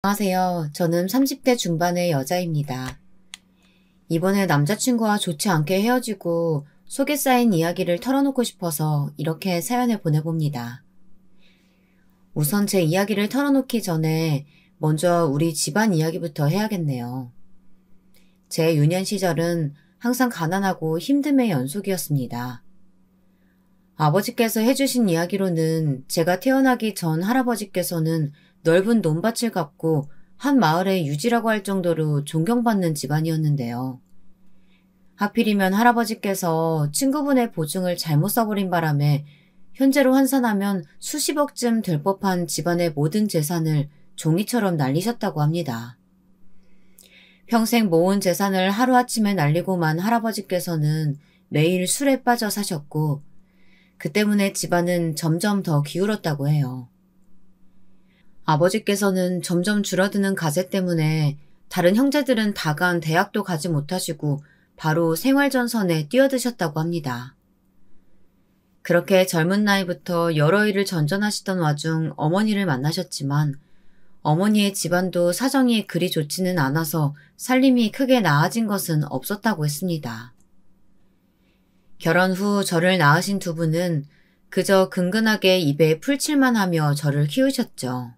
안녕하세요. 저는 30대 중반의 여자입니다. 이번에 남자친구와 좋지 않게 헤어지고 속에 쌓인 이야기를 털어놓고 싶어서 이렇게 사연을 보내봅니다. 우선 제 이야기를 털어놓기 전에 먼저 우리 집안 이야기부터 해야겠네요. 제 유년 시절은 항상 가난하고 힘듦의 연속이었습니다. 아버지께서 해주신 이야기로는 제가 태어나기 전 할아버지께서는 넓은 논밭을 갖고 한 마을의 유지라고 할 정도로 존경받는 집안이었는데요. 하필이면 할아버지께서 친구분의 보증을 잘못 써버린 바람에 현재로 환산하면 수십억쯤 될 법한 집안의 모든 재산을 종이처럼 날리셨다고 합니다. 평생 모은 재산을 하루아침에 날리고만 할아버지께서는 매일 술에 빠져 사셨고 그 때문에 집안은 점점 더 기울었다고 해요. 아버지께서는 점점 줄어드는 가세 때문에 다른 형제들은 다간 대학도 가지 못하시고 바로 생활전선에 뛰어드셨다고 합니다. 그렇게 젊은 나이부터 여러 일을 전전하시던 와중 어머니를 만나셨지만 어머니의 집안도 사정이 그리 좋지는 않아서 살림이 크게 나아진 것은 없었다고 했습니다. 결혼 후 저를 낳으신 두 분은 그저 근근하게 입에 풀칠만 하며 저를 키우셨죠.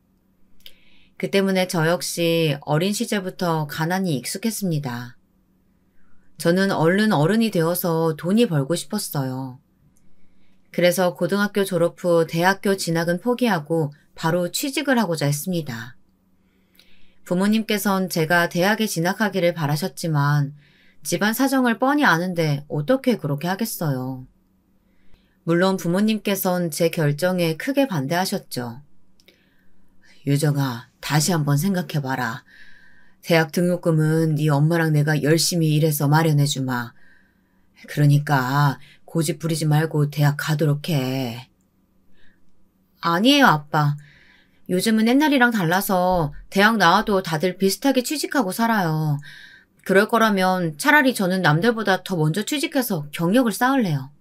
그 때문에 저 역시 어린 시절부터 가난이 익숙했습니다. 저는 얼른 어른이 되어서 돈이 벌고 싶었어요. 그래서 고등학교 졸업 후 대학교 진학은 포기하고 바로 취직을 하고자 했습니다. 부모님께선 제가 대학에 진학하기를 바라셨지만 집안 사정을 뻔히 아는데 어떻게 그렇게 하겠어요. 물론 부모님께선 제 결정에 크게 반대하셨죠. 유정아, 다시 한번 생각해봐라. 대학 등록금은 네 엄마랑 내가 열심히 일해서 마련해주마. 그러니까 고집 부리지 말고 대학 가도록 해. 아니에요, 아빠. 요즘은 옛날이랑 달라서 대학 나와도 다들 비슷하게 취직하고 살아요. 그럴 거라면 차라리 저는 남들보다 더 먼저 취직해서 경력을 쌓을래요.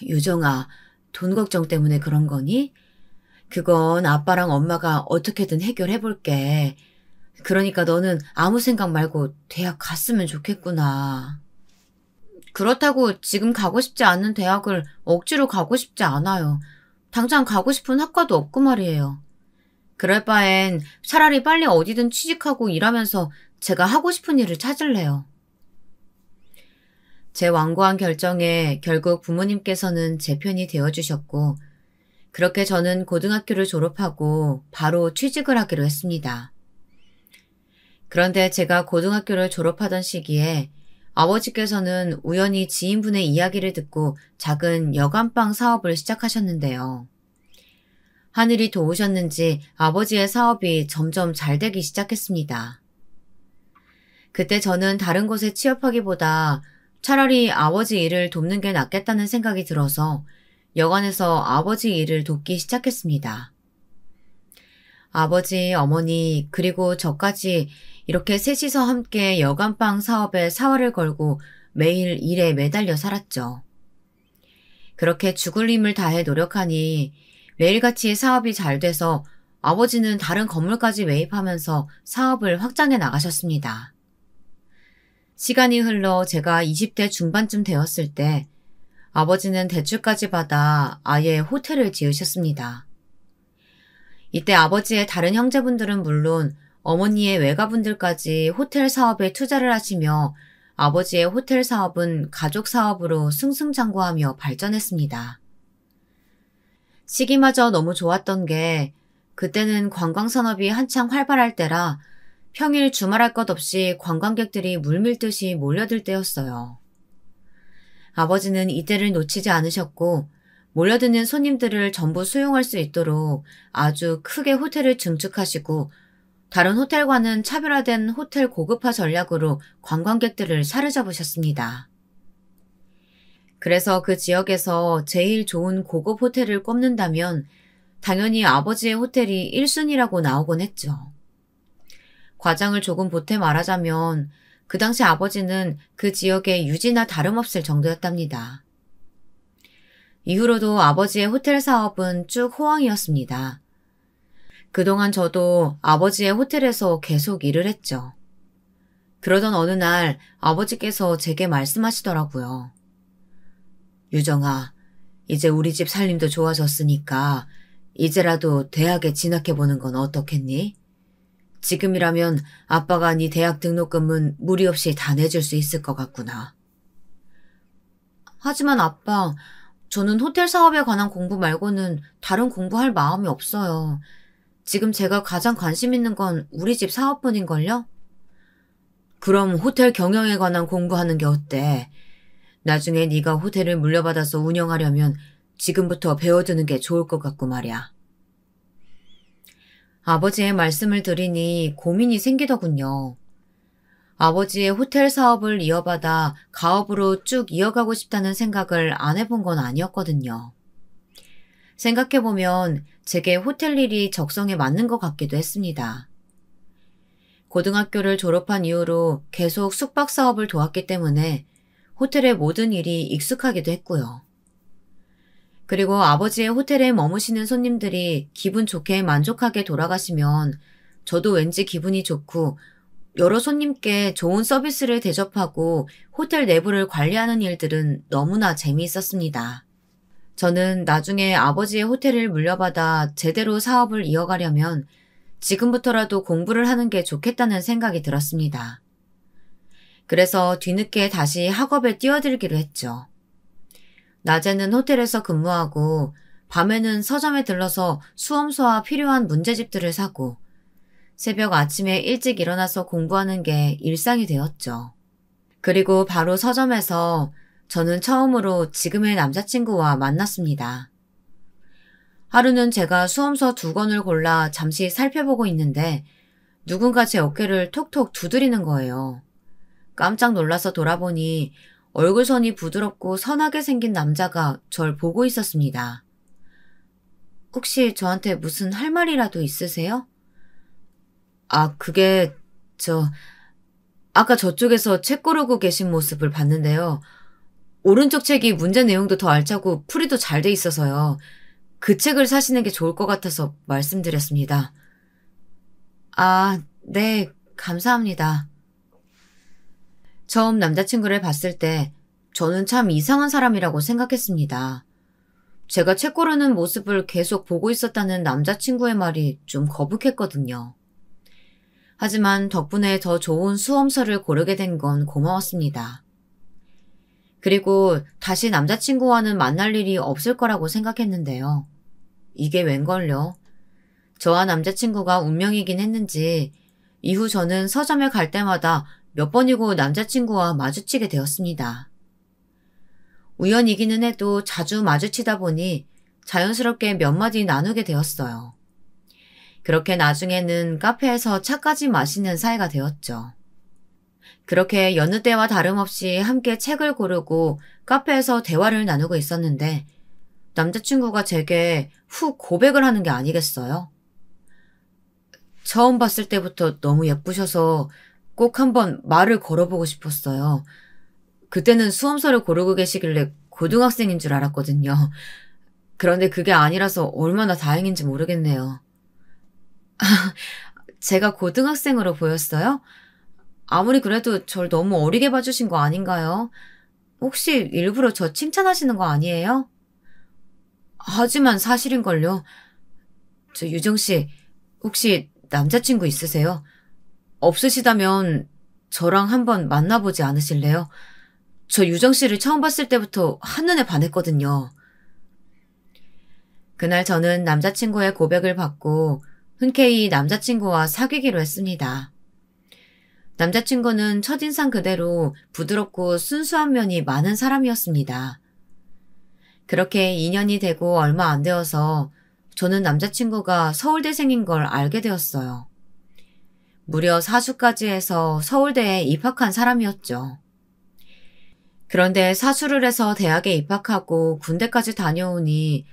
유정아, 돈 걱정 때문에 그런 거니? 그건 아빠랑 엄마가 어떻게든 해결해 볼게. 그러니까 너는 아무 생각 말고 대학 갔으면 좋겠구나. 그렇다고 지금 가고 싶지 않은 대학을 억지로 가고 싶지 않아요. 당장 가고 싶은 학과도 없고 말이에요. 그럴 바엔 차라리 빨리 어디든 취직하고 일하면서 제가 하고 싶은 일을 찾을래요. 제 완고한 결정에 결국 부모님께서는 제 편이 되어주셨고 그렇게 저는 고등학교를 졸업하고 바로 취직을 하기로 했습니다. 그런데 제가 고등학교를 졸업하던 시기에 아버지께서는 우연히 지인분의 이야기를 듣고 작은 여간빵 사업을 시작하셨는데요. 하늘이 도우셨는지 아버지의 사업이 점점 잘 되기 시작했습니다. 그때 저는 다른 곳에 취업하기보다 차라리 아버지 일을 돕는 게 낫겠다는 생각이 들어서 여관에서 아버지 일을 돕기 시작했습니다. 아버지, 어머니, 그리고 저까지 이렇게 셋이서 함께 여간빵 사업에 사활을 걸고 매일 일에 매달려 살았죠. 그렇게 죽을 힘을 다해 노력하니 매일같이 사업이 잘 돼서 아버지는 다른 건물까지 매입하면서 사업을 확장해 나가셨습니다. 시간이 흘러 제가 20대 중반쯤 되었을 때 아버지는 대출까지 받아 아예 호텔을 지으셨습니다. 이때 아버지의 다른 형제분들은 물론 어머니의 외가분들까지 호텔 사업에 투자를 하시며 아버지의 호텔 사업은 가족 사업으로 승승장구하며 발전했습니다. 시기마저 너무 좋았던 게 그때는 관광산업이 한창 활발할 때라 평일 주말할 것 없이 관광객들이 물밀듯이 몰려들 때였어요. 아버지는 이때를 놓치지 않으셨고 몰려드는 손님들을 전부 수용할 수 있도록 아주 크게 호텔을 증축하시고 다른 호텔과는 차별화된 호텔 고급화 전략으로 관광객들을 사로잡으셨습니다. 그래서 그 지역에서 제일 좋은 고급 호텔을 꼽는다면 당연히 아버지의 호텔이 1순위라고 나오곤 했죠. 과장을 조금 보태 말하자면 그 당시 아버지는 그 지역의 유지나 다름없을 정도였답니다. 이후로도 아버지의 호텔 사업은 쭉 호황이었습니다. 그동안 저도 아버지의 호텔에서 계속 일을 했죠. 그러던 어느 날 아버지께서 제게 말씀하시더라고요. 유정아, 이제 우리 집 살림도 좋아졌으니까 이제라도 대학에 진학해보는 건 어떻겠니? 지금이라면 아빠가 네 대학 등록금은 무리 없이 다 내줄 수 있을 것 같구나. 하지만 아빠, 저는 호텔 사업에 관한 공부 말고는 다른 공부할 마음이 없어요. 지금 제가 가장 관심 있는 건 우리 집 사업뿐인걸요? 그럼 호텔 경영에 관한 공부하는 게 어때? 나중에 네가 호텔을 물려받아서 운영하려면 지금부터 배워두는 게 좋을 것 같고 말이야. 아버지의 말씀을 들으니 고민이 생기더군요. 아버지의 호텔 사업을 이어받아 가업으로 쭉 이어가고 싶다는 생각을 안 해본 건 아니었거든요. 생각해보면 제게 호텔 일이 적성에 맞는 것 같기도 했습니다. 고등학교를 졸업한 이후로 계속 숙박 사업을 도왔기 때문에 호텔의 모든 일이 익숙하기도 했고요. 그리고 아버지의 호텔에 머무시는 손님들이 기분 좋게 만족하게 돌아가시면 저도 왠지 기분이 좋고 여러 손님께 좋은 서비스를 대접하고 호텔 내부를 관리하는 일들은 너무나 재미있었습니다. 저는 나중에 아버지의 호텔을 물려받아 제대로 사업을 이어가려면 지금부터라도 공부를 하는 게 좋겠다는 생각이 들었습니다. 그래서 뒤늦게 다시 학업에 뛰어들기로 했죠. 낮에는 호텔에서 근무하고 밤에는 서점에 들러서 수험서와 필요한 문제집들을 사고 새벽 아침에 일찍 일어나서 공부하는 게 일상이 되었죠. 그리고 바로 서점에서 저는 처음으로 지금의 남자친구와 만났습니다. 하루는 제가 수험서 2권을 골라 잠시 살펴보고 있는데 누군가 제 어깨를 톡톡 두드리는 거예요. 깜짝 놀라서 돌아보니 얼굴선이 부드럽고 선하게 생긴 남자가 절 보고 있었습니다. 혹시 저한테 무슨 할 말이라도 있으세요? 그게 아까 저쪽에서 책 고르고 계신 모습을 봤는데요. 오른쪽 책이 문제 내용도 더 알차고 풀이도 잘 돼 있어서요. 그 책을 사시는 게 좋을 것 같아서 말씀드렸습니다. 네, 감사합니다. 처음 남자친구를 봤을 때 저는 참 이상한 사람이라고 생각했습니다. 제가 책 고르는 모습을 계속 보고 있었다는 남자친구의 말이 좀 거북했거든요. 하지만 덕분에 더 좋은 수험서를 고르게 된 건 고마웠습니다. 그리고 다시 남자친구와는 만날 일이 없을 거라고 생각했는데요. 이게 웬걸요? 저와 남자친구가 운명이긴 했는지 이후 저는 서점에 갈 때마다 몇 번이고 남자친구와 마주치게 되었습니다. 우연이기는 해도 자주 마주치다 보니 자연스럽게 몇 마디 나누게 되었어요. 그렇게 나중에는 카페에서 차까지 마시는 사이가 되었죠. 그렇게 여느 때와 다름없이 함께 책을 고르고 카페에서 대화를 나누고 있었는데 남자친구가 제게 훅 고백을 하는 게 아니겠어요? 처음 봤을 때부터 너무 예쁘셔서 꼭 한번 말을 걸어보고 싶었어요. 그때는 수험서를 고르고 계시길래 고등학생인 줄 알았거든요. 그런데 그게 아니라서 얼마나 다행인지 모르겠네요. 제가 고등학생으로 보였어요? 아무리 그래도 절 너무 어리게 봐주신 거 아닌가요? 혹시 일부러 저 칭찬하시는 거 아니에요? 하지만 사실인걸요. 유정씨, 혹시 남자친구 있으세요? 없으시다면 저랑 한번 만나보지 않으실래요? 저 유정씨를 처음 봤을 때부터 한눈에 반했거든요. 그날 저는 남자친구의 고백을 받고 흔쾌히 남자친구와 사귀기로 했습니다. 남자친구는 첫인상 그대로 부드럽고 순수한 면이 많은 사람이었습니다. 그렇게 2년이 되고 얼마 안 되어서 저는 남자친구가 서울대생인 걸 알게 되었어요. 무려 사수까지 해서 서울대에 입학한 사람이었죠. 그런데 사수를 해서 대학에 입학하고 군대까지 다녀오니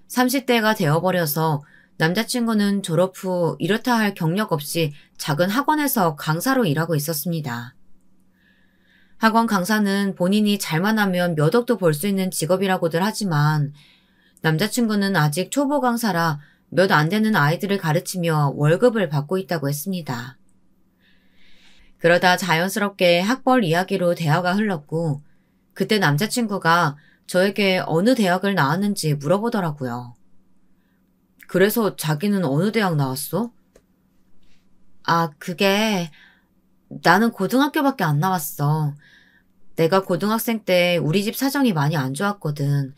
30대가 되어버려서 남자친구는 졸업 후 이렇다 할 경력 없이 작은 학원에서 강사로 일하고 있었습니다. 학원 강사는 본인이 잘만 하면 몇 억도 벌 수 있는 직업이라고들 하지만 남자친구는 아직 초보 강사라 몇 안 되는 아이들을 가르치며 월급을 받고 있다고 했습니다. 그러다 자연스럽게 학벌 이야기로 대화가 흘렀고 그때 남자친구가 저에게 어느 대학을 나왔는지 물어보더라고요. 그래서 자기는 어느 대학 나왔어? 아, 그게 나는 고등학교밖에 안 나왔어. 내가 고등학생 때 우리 집 사정이 많이 안 좋았거든.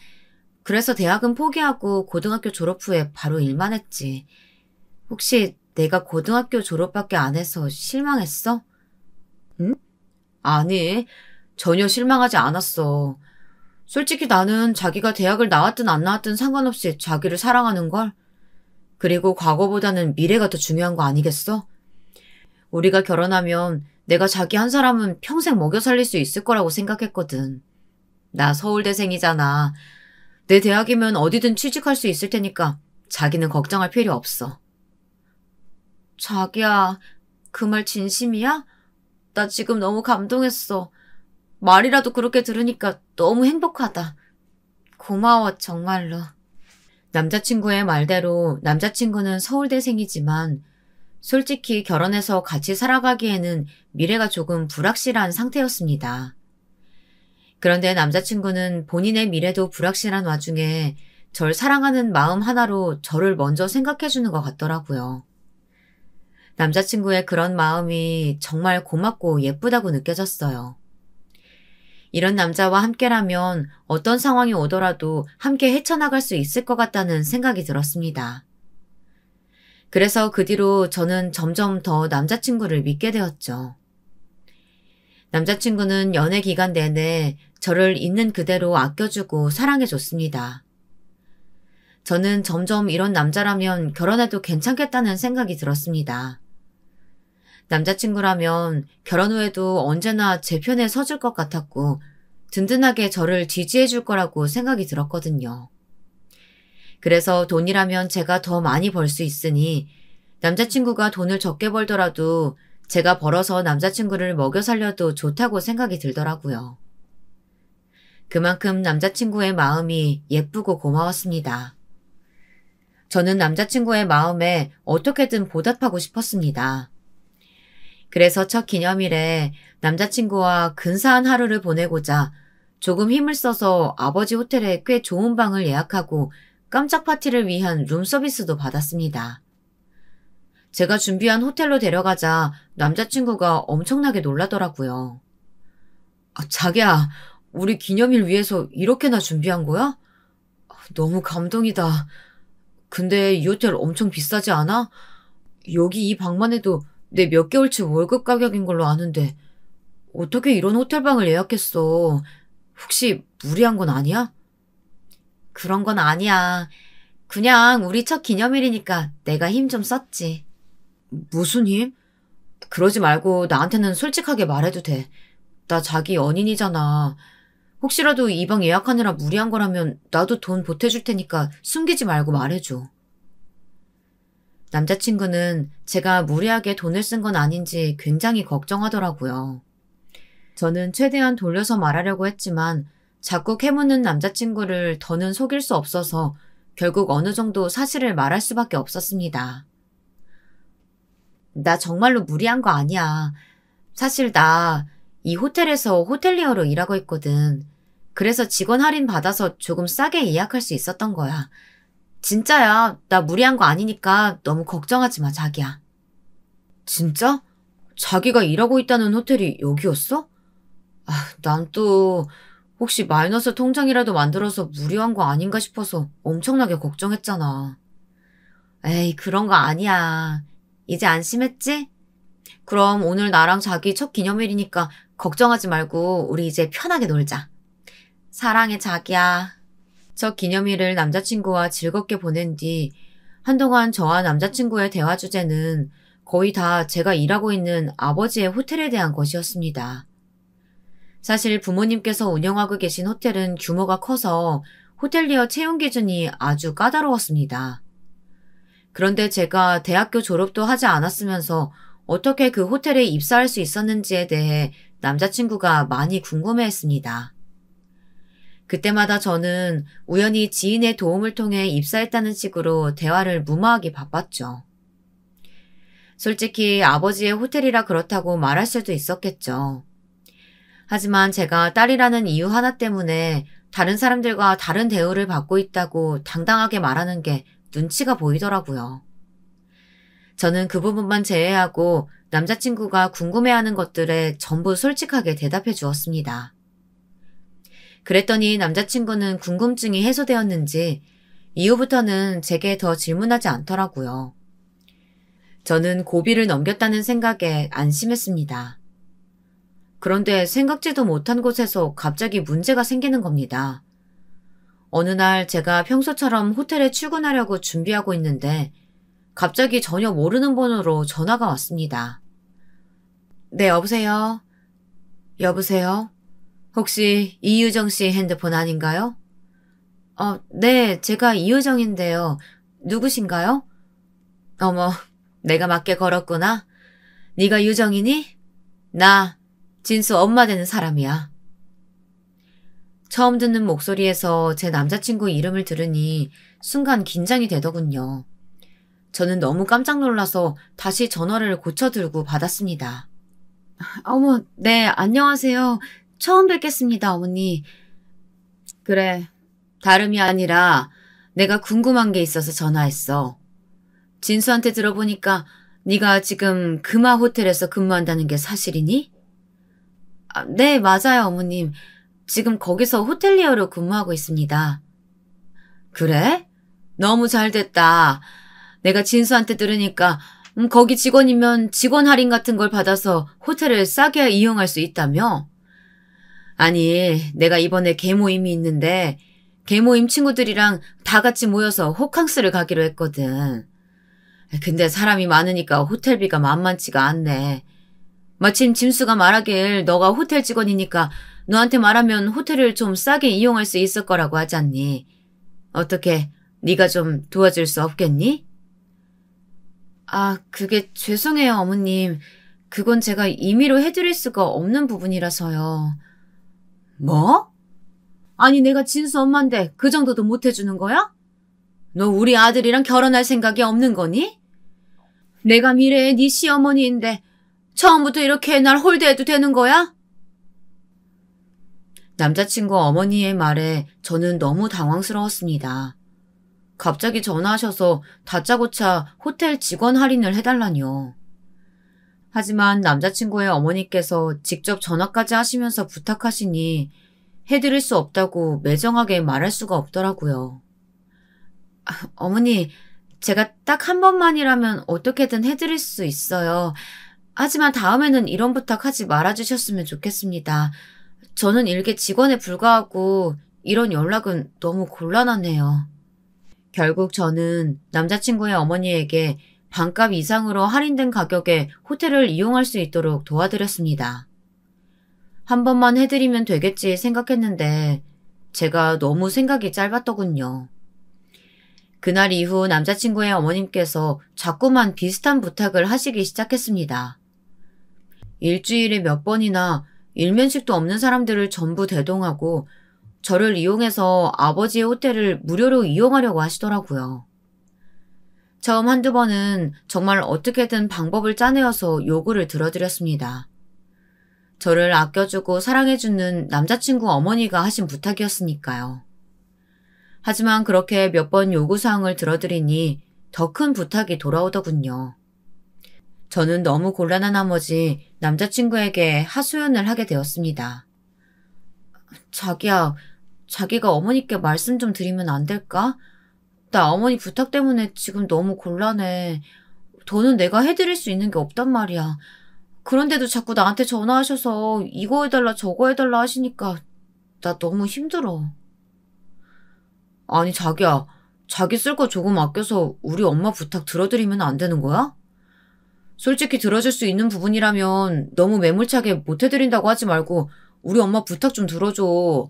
그래서 대학은 포기하고 고등학교 졸업 후에 바로 일만 했지. 혹시 내가 고등학교 졸업밖에 안 해서 실망했어? 응? 아니, 전혀 실망하지 않았어. 솔직히 나는 자기가 대학을 나왔든 안 나왔든 상관없이 자기를 사랑하는걸? 그리고 과거보다는 미래가 더 중요한 거 아니겠어? 우리가 결혼하면 내가 자기 한 사람은 평생 먹여 살릴 수 있을 거라고 생각했거든. 나 서울대생이잖아. 내 대학이면 어디든 취직할 수 있을 테니까 자기는 걱정할 필요 없어. 자기야, 그 말 진심이야? 나 지금 너무 감동했어. 말이라도 그렇게 들으니까 너무 행복하다. 고마워, 정말로. 남자친구의 말대로 남자친구는 서울대생이지만 솔직히 결혼해서 같이 살아가기에는 미래가 조금 불확실한 상태였습니다. 그런데 남자친구는 본인의 미래도 불확실한 와중에 절 사랑하는 마음 하나로 저를 먼저 생각해주는 것 같더라고요. 남자친구의 그런 마음이 정말 고맙고 예쁘다고 느껴졌어요. 이런 남자와 함께라면 어떤 상황이 오더라도 함께 헤쳐나갈 수 있을 것 같다는 생각이 들었습니다. 그래서 그 뒤로 저는 점점 더 남자친구를 믿게 되었죠. 남자친구는 연애 기간 내내 저를 있는 그대로 아껴주고 사랑해줬습니다. 저는 점점 이런 남자라면 결혼해도 괜찮겠다는 생각이 들었습니다. 남자친구라면 결혼 후에도 언제나 제 편에 서줄 것 같았고 든든하게 저를 지지해줄 거라고 생각이 들었거든요. 그래서 돈이라면 제가 더 많이 벌 수 있으니 남자친구가 돈을 적게 벌더라도 제가 벌어서 남자친구를 먹여 살려도 좋다고 생각이 들더라고요. 그만큼 남자친구의 마음이 예쁘고 고마웠습니다. 저는 남자친구의 마음에 어떻게든 보답하고 싶었습니다. 그래서 첫 기념일에 남자친구와 근사한 하루를 보내고자 조금 힘을 써서 아버지 호텔에 꽤 좋은 방을 예약하고 깜짝 파티를 위한 룸서비스도 받았습니다. 제가 준비한 호텔로 데려가자 남자친구가 엄청나게 놀라더라고요. 아, 자기야, 우리 기념일 위해서 이렇게나 준비한 거야? 너무 감동이다. 근데 이 호텔 엄청 비싸지 않아? 여기 이 방만 해도 내 몇 개월치 월급 가격인 걸로 아는데 어떻게 이런 호텔방을 예약했어? 혹시 무리한 건 아니야? 그런 건 아니야. 그냥 우리 첫 기념일이니까 내가 힘 좀 썼지. 무슨 힘? 그러지 말고 나한테는 솔직하게 말해도 돼. 나 자기 연인이잖아. 혹시라도 이 방 예약하느라 무리한 거라면 나도 돈 보태줄 테니까 숨기지 말고 말해줘. 남자친구는 제가 무리하게 돈을 쓴 건 아닌지 굉장히 걱정하더라고요. 저는 최대한 돌려서 말하려고 했지만 자꾸 캐묻는 남자친구를 더는 속일 수 없어서 결국 어느 정도 사실을 말할 수밖에 없었습니다. 나 정말로 무리한 거 아니야. 사실 나 이 호텔에서 호텔리어로 일하고 있거든. 그래서 직원 할인 받아서 조금 싸게 예약할 수 있었던 거야. 진짜야. 나 무리한 거 아니니까 너무 걱정하지 마, 자기야. 진짜? 자기가 일하고 있다는 호텔이 여기였어? 아, 난 또 혹시 마이너스 통장이라도 만들어서 무리한 거 아닌가 싶어서 엄청나게 걱정했잖아. 에이, 그런 거 아니야. 이제 안심했지? 그럼 오늘 나랑 자기 첫 기념일이니까 걱정하지 말고 우리 이제 편하게 놀자. 사랑해, 자기야. 첫 기념일을 남자친구와 즐겁게 보낸 뒤 한동안 저와 남자친구의 대화 주제는 거의 다 제가 일하고 있는 아버지의 호텔에 대한 것이었습니다. 사실 부모님께서 운영하고 계신 호텔은 규모가 커서 호텔리어 채용 기준이 아주 까다로웠습니다. 그런데 제가 대학교 졸업도 하지 않았으면서 어떻게 그 호텔에 입사할 수 있었는지에 대해 남자친구가 많이 궁금해했습니다. 그때마다 저는 우연히 지인의 도움을 통해 입사했다는 식으로 대화를 무마하기 바빴죠. 솔직히 아버지의 호텔이라 그렇다고 말할 수도 있었겠죠. 하지만 제가 딸이라는 이유 하나 때문에 다른 사람들과 다른 대우를 받고 있다고 당당하게 말하는 게 눈치가 보이더라고요. 저는 그 부분만 제외하고 남자친구가 궁금해하는 것들에 전부 솔직하게 대답해 주었습니다. 그랬더니 남자친구는 궁금증이 해소되었는지 이후부터는 제게 더 질문하지 않더라고요. 저는 고비를 넘겼다는 생각에 안심했습니다. 그런데 생각지도 못한 곳에서 갑자기 문제가 생기는 겁니다. 어느 날 제가 평소처럼 호텔에 출근하려고 준비하고 있는데 갑자기 전혀 모르는 번호로 전화가 왔습니다. 네, 여보세요? 여보세요? 혹시 이유정 씨 핸드폰 아닌가요? 네, 제가 이유정인데요. 누구신가요? 어머, 내가 맞게 걸었구나. 네가 유정이니? 나 진수 엄마 되는 사람이야. 처음 듣는 목소리에서 제 남자친구 이름을 들으니 순간 긴장이 되더군요. 저는 너무 깜짝 놀라서 다시 전화를 고쳐들고 받았습니다. 어머, 네, 안녕하세요. 처음 뵙겠습니다, 어머니. 그래, 다름이 아니라 내가 궁금한 게 있어서 전화했어. 진수한테 들어보니까 네가 지금 금화 호텔에서 근무한다는 게 사실이니? 네, 맞아요, 어머님. 지금 거기서 호텔리어로 근무하고 있습니다. 그래? 너무 잘 됐다. 내가 진수한테 들으니까 거기 직원이면 직원 할인 같은 걸 받아서 호텔을 싸게 이용할 수 있다며? 아니, 내가 이번에 개모임이 있는데 개모임 친구들이랑 다 같이 모여서 호캉스를 가기로 했거든. 근데 사람이 많으니까 호텔비가 만만치가 않네. 마침 진수가 말하길 너가 호텔 직원이니까 너한테 말하면 호텔을 좀 싸게 이용할 수 있을 거라고 하지 않니? 어떻게 네가 좀 도와줄 수 없겠니? 그게 죄송해요, 어머님. 그건 제가 임의로 해드릴 수가 없는 부분이라서요. 뭐? 아니, 내가 진수 엄마인데 그 정도도 못 해주는 거야? 너 우리 아들이랑 결혼할 생각이 없는 거니? 내가 미래의 네 시어머니인데 처음부터 이렇게 날 홀대해도 되는 거야? 남자친구 어머니의 말에 저는 너무 당황스러웠습니다. 갑자기 전화하셔서 다짜고짜 호텔 직원 할인을 해달라뇨. 하지만 남자친구의 어머니께서 직접 전화까지 하시면서 부탁하시니 해드릴 수 없다고 매정하게 말할 수가 없더라고요. 어머니, 제가 딱 한 번만이라면 어떻게든 해드릴 수 있어요. 하지만 다음에는 이런 부탁하지 말아주셨으면 좋겠습니다. 저는 일개 직원에 불과하고 이런 연락은 너무 곤란하네요. 결국 저는 남자친구의 어머니에게 반값 이상으로 할인된 가격에 호텔을 이용할 수 있도록 도와드렸습니다. 한 번만 해드리면 되겠지 생각했는데 제가 너무 생각이 짧았더군요. 그날 이후 남자친구의 어머님께서 자꾸만 비슷한 부탁을 하시기 시작했습니다. 일주일에 몇 번이나 일면식도 없는 사람들을 전부 대동하고 저를 이용해서 아버지의 호텔을 무료로 이용하려고 하시더라고요. 처음 한두 번은 정말 어떻게든 방법을 짜내어서 요구를 들어드렸습니다. 저를 아껴주고 사랑해주는 남자친구 어머니가 하신 부탁이었으니까요. 하지만 그렇게 몇 번 요구사항을 들어드리니 더 큰 부탁이 돌아오더군요. 저는 너무 곤란한 나머지 남자친구에게 하소연을 하게 되었습니다. 자기야, 자기가 어머니께 말씀 좀 드리면 안 될까? 나 어머니 부탁 때문에 지금 너무 곤란해. 더는 내가 해드릴 수 있는 게 없단 말이야. 그런데도 자꾸 나한테 전화하셔서 이거 해달라 저거 해달라 하시니까 나 너무 힘들어. 아니 자기야, 자기 쓸 거 조금 아껴서 우리 엄마 부탁 들어드리면 안 되는 거야? 솔직히 들어줄 수 있는 부분이라면 너무 매몰차게 못 해드린다고 하지 말고 우리 엄마 부탁 좀 들어줘.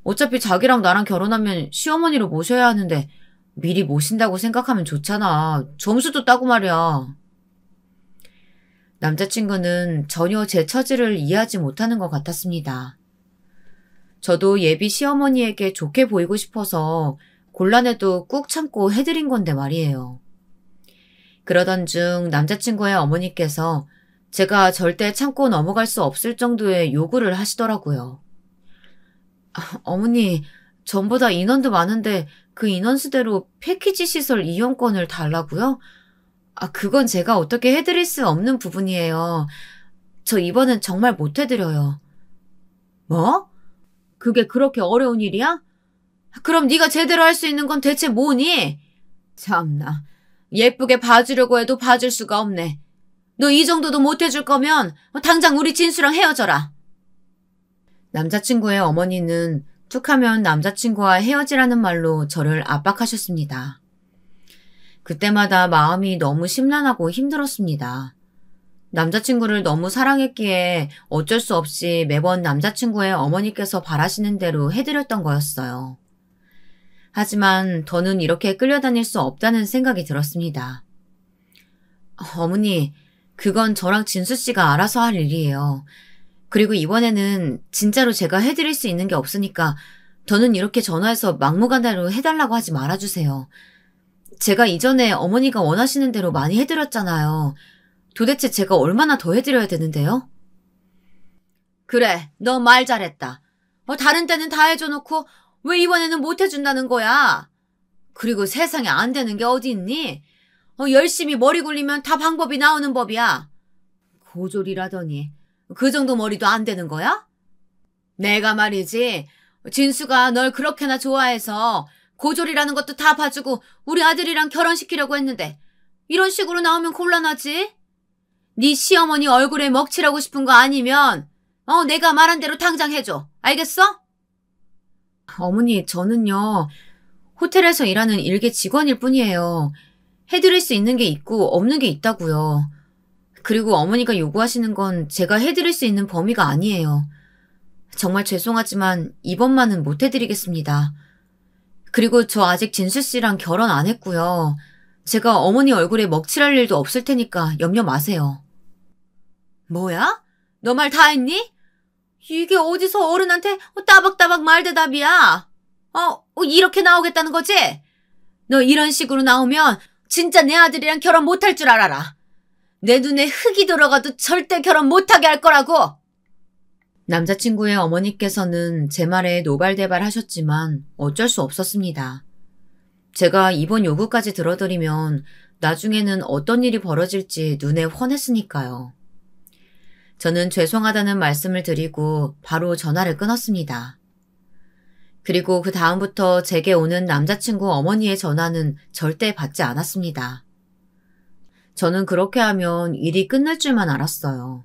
어차피 자기랑 나랑 결혼하면 시어머니로 모셔야 하는데 미리 모신다고 생각하면 좋잖아. 점수도 따고 말이야. 남자친구는 전혀 제 처지를 이해하지 못하는 것 같았습니다. 저도 예비 시어머니에게 좋게 보이고 싶어서 곤란해도 꾹 참고 해드린 건데 말이에요. 그러던 중 남자친구의 어머니께서 제가 절대 참고 넘어갈 수 없을 정도의 요구를 하시더라고요. 어머니, 전보다 인원도 많은데 그 인원수대로 패키지 시설 이용권을 달라고요? 그건 제가 어떻게 해드릴 수 없는 부분이에요. 저 이번엔 정말 못 해드려요. 뭐? 그게 그렇게 어려운 일이야? 그럼 네가 제대로 할 수 있는 건 대체 뭐니? 참나, 예쁘게 봐주려고 해도 봐줄 수가 없네. 너 이 정도도 못 해줄 거면 당장 우리 진수랑 헤어져라. 남자친구의 어머니는 툭하면 남자친구와 헤어지라는 말로 저를 압박하셨습니다. 그때마다 마음이 너무 심란하고 힘들었습니다. 남자친구를 너무 사랑했기에 어쩔 수 없이 매번 남자친구의 어머니께서 바라시는 대로 해드렸던 거였어요. 하지만 더는 이렇게 끌려다닐 수 없다는 생각이 들었습니다. 어머니, 그건 저랑 진수 씨가 알아서 할 일이에요. 그리고 이번에는 진짜로 제가 해드릴 수 있는 게 없으니까 더는 이렇게 전화해서 막무가내로 해달라고 하지 말아주세요. 제가 이전에 어머니가 원하시는 대로 많이 해드렸잖아요. 도대체 제가 얼마나 더 해드려야 되는데요? 그래, 너 말 잘했다. 다른 때는 다 해줘놓고 왜 이번에는 못 해준다는 거야? 그리고 세상에 안 되는 게 어디 있니? 열심히 머리 굴리면 다 방법이 나오는 법이야. 고졸이라더니 그 정도 머리도 안 되는 거야? 내가 말이지, 진수가 널 그렇게나 좋아해서 고졸이라는 것도 다 봐주고 우리 아들이랑 결혼시키려고 했는데 이런 식으로 나오면 곤란하지? 네 시어머니 얼굴에 먹칠하고 싶은 거 아니면 내가 말한 대로 당장 해줘. 알겠어? 어머니, 저는요, 호텔에서 일하는 일개 직원일 뿐이에요. 해드릴 수 있는 게 있고 없는 게 있다고요. 그리고 어머니가 요구하시는 건 제가 해드릴 수 있는 범위가 아니에요. 정말 죄송하지만 이번만은 못 해드리겠습니다. 그리고 저 아직 진수 씨랑 결혼 안 했고요. 제가 어머니 얼굴에 먹칠할 일도 없을 테니까 염려 마세요. 뭐야? 너 말 다 했니? 이게 어디서 어른한테 따박따박 말대답이야? 이렇게 나오겠다는 거지? 너 이런 식으로 나오면 진짜 내 아들이랑 결혼 못할 줄 알아라. 내 눈에 흙이 들어가도 절대 결혼 못하게 할 거라고. 남자친구의 어머니께서는 제 말에 노발대발 하셨지만 어쩔 수 없었습니다. 제가 이번 요구까지 들어드리면 나중에는 어떤 일이 벌어질지 눈에 훤했으니까요. 저는 죄송하다는 말씀을 드리고 바로 전화를 끊었습니다. 그리고 그 다음부터 제게 오는 남자친구 어머니의 전화는 절대 받지 않았습니다. 저는 그렇게 하면 일이 끝날 줄만 알았어요.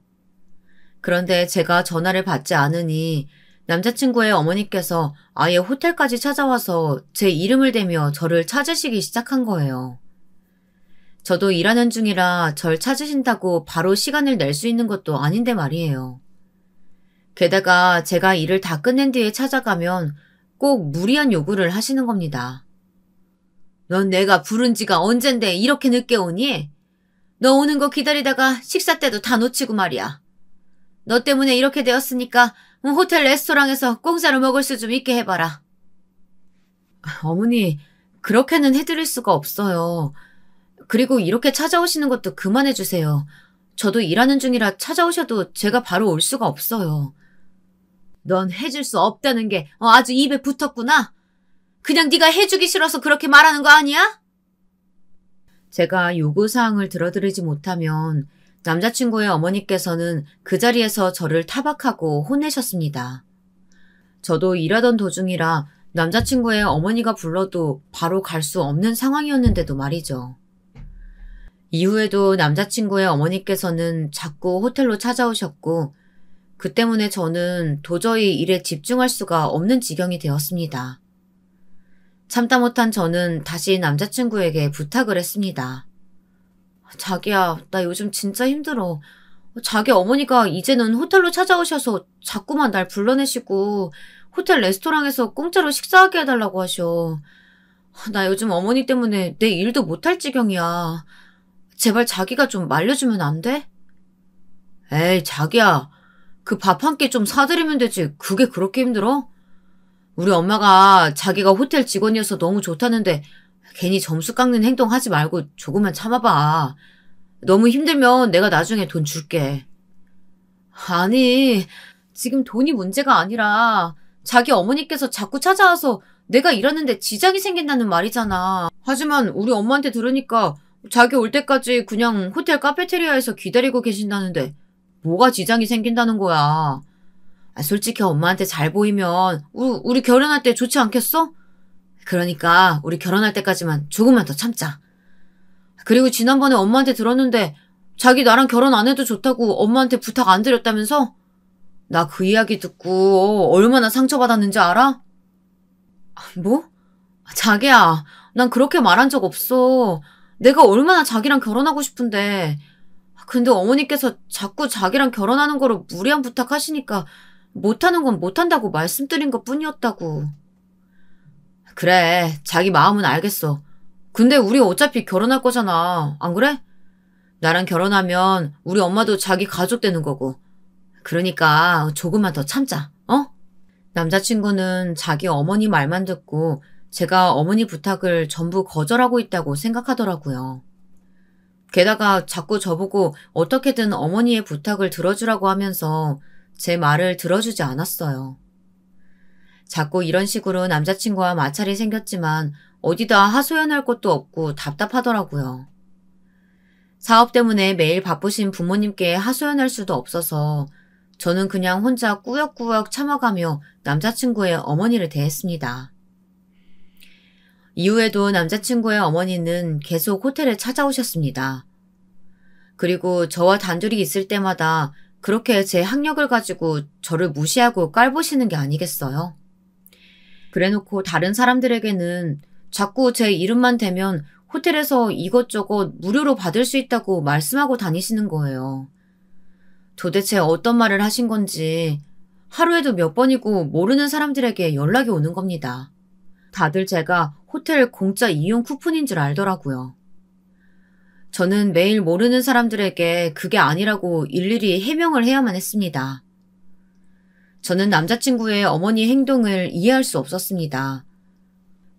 그런데 제가 전화를 받지 않으니 남자친구의 어머니께서 아예 호텔까지 찾아와서 제 이름을 대며 저를 찾으시기 시작한 거예요. 저도 일하는 중이라 절 찾으신다고 바로 시간을 낼 수 있는 것도 아닌데 말이에요. 게다가 제가 일을 다 끝낸 뒤에 찾아가면 꼭 무리한 요구를 하시는 겁니다. 넌 내가 부른 지가 언젠데 이렇게 늦게 오니? 너 오는 거 기다리다가 식사 때도 다 놓치고 말이야. 너 때문에 이렇게 되었으니까 호텔 레스토랑에서 공짜로 먹을 수 좀 있게 해봐라. 어머니, 그렇게는 해드릴 수가 없어요. 그리고 이렇게 찾아오시는 것도 그만해주세요. 저도 일하는 중이라 찾아오셔도 제가 바로 올 수가 없어요. 넌 해줄 수 없다는 게 아주 입에 붙었구나. 그냥 네가 해주기 싫어서 그렇게 말하는 거 아니야? 제가 요구사항을 들어드리지 못하면 남자친구의 어머니께서는 그 자리에서 저를 타박하고 혼내셨습니다. 저도 일하던 도중이라 남자친구의 어머니가 불러도 바로 갈 수 없는 상황이었는데도 말이죠. 이후에도 남자친구의 어머니께서는 자꾸 호텔로 찾아오셨고 그 때문에 저는 도저히 일에 집중할 수가 없는 지경이 되었습니다. 참다 못한 저는 다시 남자친구에게 부탁을 했습니다. 자기야, 나 요즘 진짜 힘들어. 자기 어머니가 이제는 호텔로 찾아오셔서 자꾸만 날 불러내시고 호텔 레스토랑에서 공짜로 식사하게 해달라고 하셔. 나 요즘 어머니 때문에 내 일도 못할 지경이야. 제발 자기가 좀 말려주면 안 돼? 에이, 자기야. 그 밥 한 끼 좀 사드리면 되지. 그게 그렇게 힘들어? 우리 엄마가 자기가 호텔 직원이어서 너무 좋다는데 괜히 점수 깎는 행동 하지 말고 조금만 참아봐. 너무 힘들면 내가 나중에 돈 줄게. 아니, 지금 돈이 문제가 아니라 자기 어머니께서 자꾸 찾아와서 내가 일하는데 지장이 생긴다는 말이잖아. 하지만 우리 엄마한테 들으니까 자기 올 때까지 그냥 호텔 카페테리아에서 기다리고 계신다는데 뭐가 지장이 생긴다는 거야. 솔직히 엄마한테 잘 보이면 우리 결혼할 때 좋지 않겠어? 그러니까 우리 결혼할 때까지만 조금만 더 참자. 그리고 지난번에 엄마한테 들었는데 자기 나랑 결혼 안 해도 좋다고 엄마한테 부탁 안 드렸다면서? 나 그 이야기 듣고 얼마나 상처받았는지 알아? 뭐? 자기야, 난 그렇게 말한 적 없어. 내가 얼마나 자기랑 결혼하고 싶은데. 근데 어머니께서 자꾸 자기랑 결혼하는 거로 무리한 부탁하시니까 못하는 건 못한다고 말씀드린 것 뿐이었다고. 그래, 자기 마음은 알겠어. 근데 우리 어차피 결혼할 거잖아. 안 그래? 나랑 결혼하면 우리 엄마도 자기 가족 되는 거고. 그러니까 조금만 더 참자, 어? 남자친구는 자기 어머니 말만 듣고 제가 어머니 부탁을 전부 거절하고 있다고 생각하더라고요. 게다가 자꾸 저보고 어떻게든 어머니의 부탁을 들어주라고 하면서 제 말을 들어주지 않았어요. 자꾸 이런 식으로 남자친구와 마찰이 생겼지만 어디다 하소연할 것도 없고 답답하더라고요. 사업 때문에 매일 바쁘신 부모님께 하소연할 수도 없어서 저는 그냥 혼자 꾸역꾸역 참아가며 남자친구의 어머니를 대했습니다. 이후에도 남자친구의 어머니는 계속 호텔에 찾아오셨습니다. 그리고 저와 단둘이 있을 때마다 그렇게 제 학력을 가지고 저를 무시하고 깔보시는 게 아니겠어요? 그래놓고 다른 사람들에게는 자꾸 제 이름만 대면 호텔에서 이것저것 무료로 받을 수 있다고 말씀하고 다니시는 거예요. 도대체 어떤 말을 하신 건지 하루에도 몇 번이고 모르는 사람들에게 연락이 오는 겁니다. 다들 제가 호텔 공짜 이용 쿠폰인 줄 알더라고요. 저는 매일 모르는 사람들에게 그게 아니라고 일일이 해명을 해야만 했습니다. 저는 남자친구의 어머니 행동을 이해할 수 없었습니다.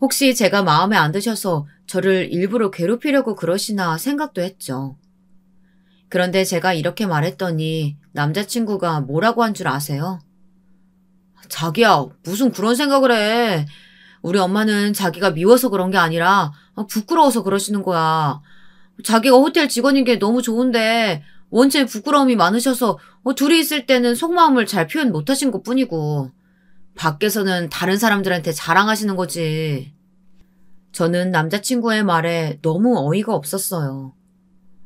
혹시 제가 마음에 안 드셔서 저를 일부러 괴롭히려고 그러시나 생각도 했죠. 그런데 제가 이렇게 말했더니 남자친구가 뭐라고 한 줄 아세요? 자기야, 무슨 그런 생각을 해. 우리 엄마는 자기가 미워서 그런 게 아니라 부끄러워서 그러시는 거야. 자기가 호텔 직원인 게 너무 좋은데 원체 부끄러움이 많으셔서 둘이 있을 때는 속마음을 잘 표현 못하신 것뿐이고 밖에서는 다른 사람들한테 자랑하시는 거지. 저는 남자친구의 말에 너무 어이가 없었어요.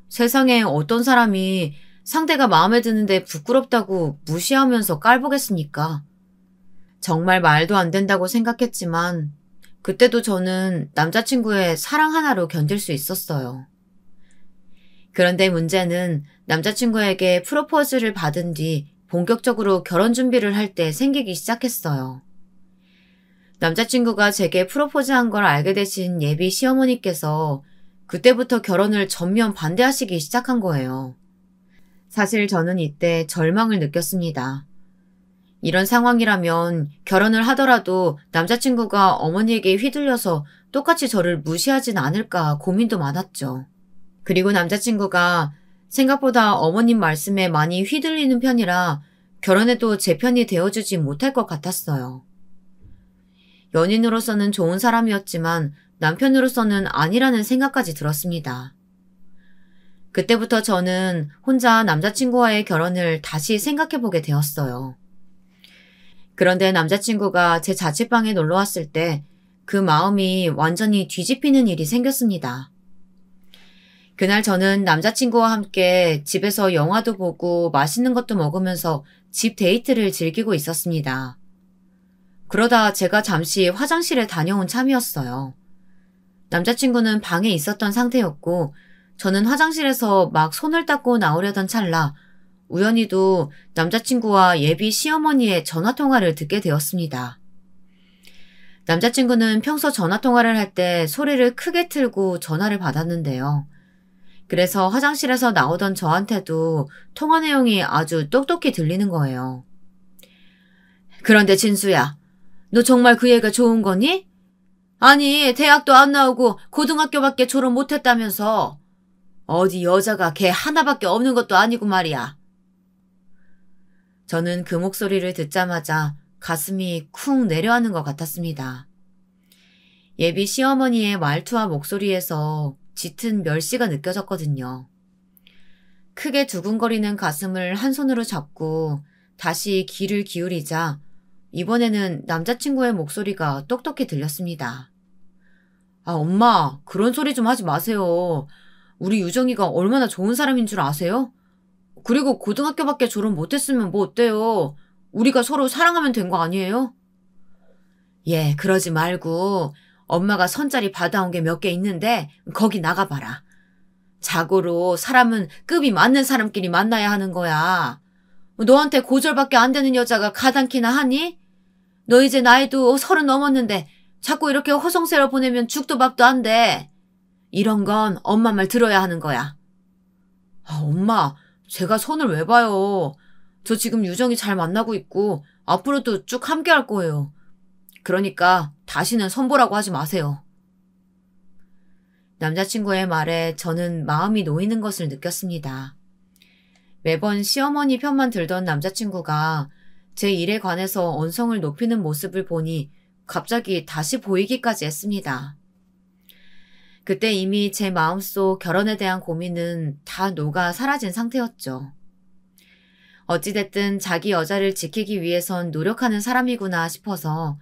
세상에 어떤 사람이 상대가 마음에 드는데 부끄럽다고 무시하면서 깔보겠습니까? 정말 말도 안 된다고 생각했지만 그때도 저는 남자친구의 사랑 하나로 견딜 수 있었어요. 그런데 문제는 남자친구에게 프로포즈를 받은 뒤 본격적으로 결혼 준비를 할 때 생기기 시작했어요. 남자친구가 제게 프로포즈한 걸 알게 되신 예비 시어머니께서 그때부터 결혼을 전면 반대하시기 시작한 거예요. 사실 저는 이때 절망을 느꼈습니다. 이런 상황이라면 결혼을 하더라도 남자친구가 어머니에게 휘둘려서 똑같이 저를 무시하진 않을까 고민도 많았죠. 그리고 남자친구가 생각보다 어머님 말씀에 많이 휘둘리는 편이라 결혼해도 제 편이 되어주지 못할 것 같았어요. 연인으로서는 좋은 사람이었지만 남편으로서는 아니라는 생각까지 들었습니다. 그때부터 저는 혼자 남자친구와의 결혼을 다시 생각해보게 되었어요. 그런데 남자친구가 제 자취방에 놀러왔을 때 그 마음이 완전히 뒤집히는 일이 생겼습니다. 그날 저는 남자친구와 함께 집에서 영화도 보고 맛있는 것도 먹으면서 집 데이트를 즐기고 있었습니다. 그러다 제가 잠시 화장실에 다녀온 참이었어요. 남자친구는 방에 있었던 상태였고 저는 화장실에서 막 손을 닦고 나오려던 찰나 우연히도 남자친구와 예비 시어머니의 전화통화를 듣게 되었습니다. 남자친구는 평소 전화통화를 할 때 소리를 크게 틀고 전화를 받았는데요. 그래서 화장실에서 나오던 저한테도 통화 내용이 아주 똑똑히 들리는 거예요. 그런데 진수야, 너 정말 그 애가 좋은 거니? 아니, 대학도 안 나오고 고등학교밖에 졸업 못했다면서. 어디 여자가 걔 하나밖에 없는 것도 아니고 말이야. 저는 그 목소리를 듣자마자 가슴이 쿵 내려앉는 것 같았습니다. 예비 시어머니의 말투와 목소리에서 짙은 멸시가 느껴졌거든요. 크게 두근거리는 가슴을 한 손으로 잡고 다시 귀를 기울이자 이번에는 남자친구의 목소리가 똑똑히 들렸습니다. 아, 엄마, 그런 소리 좀 하지 마세요. 우리 유정이가 얼마나 좋은 사람인 줄 아세요? 그리고 고등학교밖에 졸업 못했으면 뭐 어때요? 우리가 서로 사랑하면 된 거 아니에요? 예, 그러지 말고 엄마가 선자리 받아온 게 몇 개 있는데 거기 나가봐라. 자고로 사람은 급이 맞는 사람끼리 만나야 하는 거야. 너한테 고절밖에 안 되는 여자가 가당키나 하니? 너 이제 나이도 30 넘었는데 자꾸 이렇게 허송세월 보내면 죽도 밥도 안 돼. 이런 건 엄마 말 들어야 하는 거야. 아, 엄마, 제가 손을 왜 봐요. 저 지금 유정이 잘 만나고 있고 앞으로도 쭉 함께 할 거예요. 그러니까 다시는 손보라고 하지 마세요. 남자친구의 말에 저는 마음이 놓이는 것을 느꼈습니다. 매번 시어머니 편만 들던 남자친구가 제 일에 관해서 언성을 높이는 모습을 보니 갑자기 다시 보이기까지 했습니다. 그때 이미 제 마음속 결혼에 대한 고민은 다 녹아 사라진 상태였죠. 어찌됐든 자기 여자를 지키기 위해선 노력하는 사람이구나 싶어서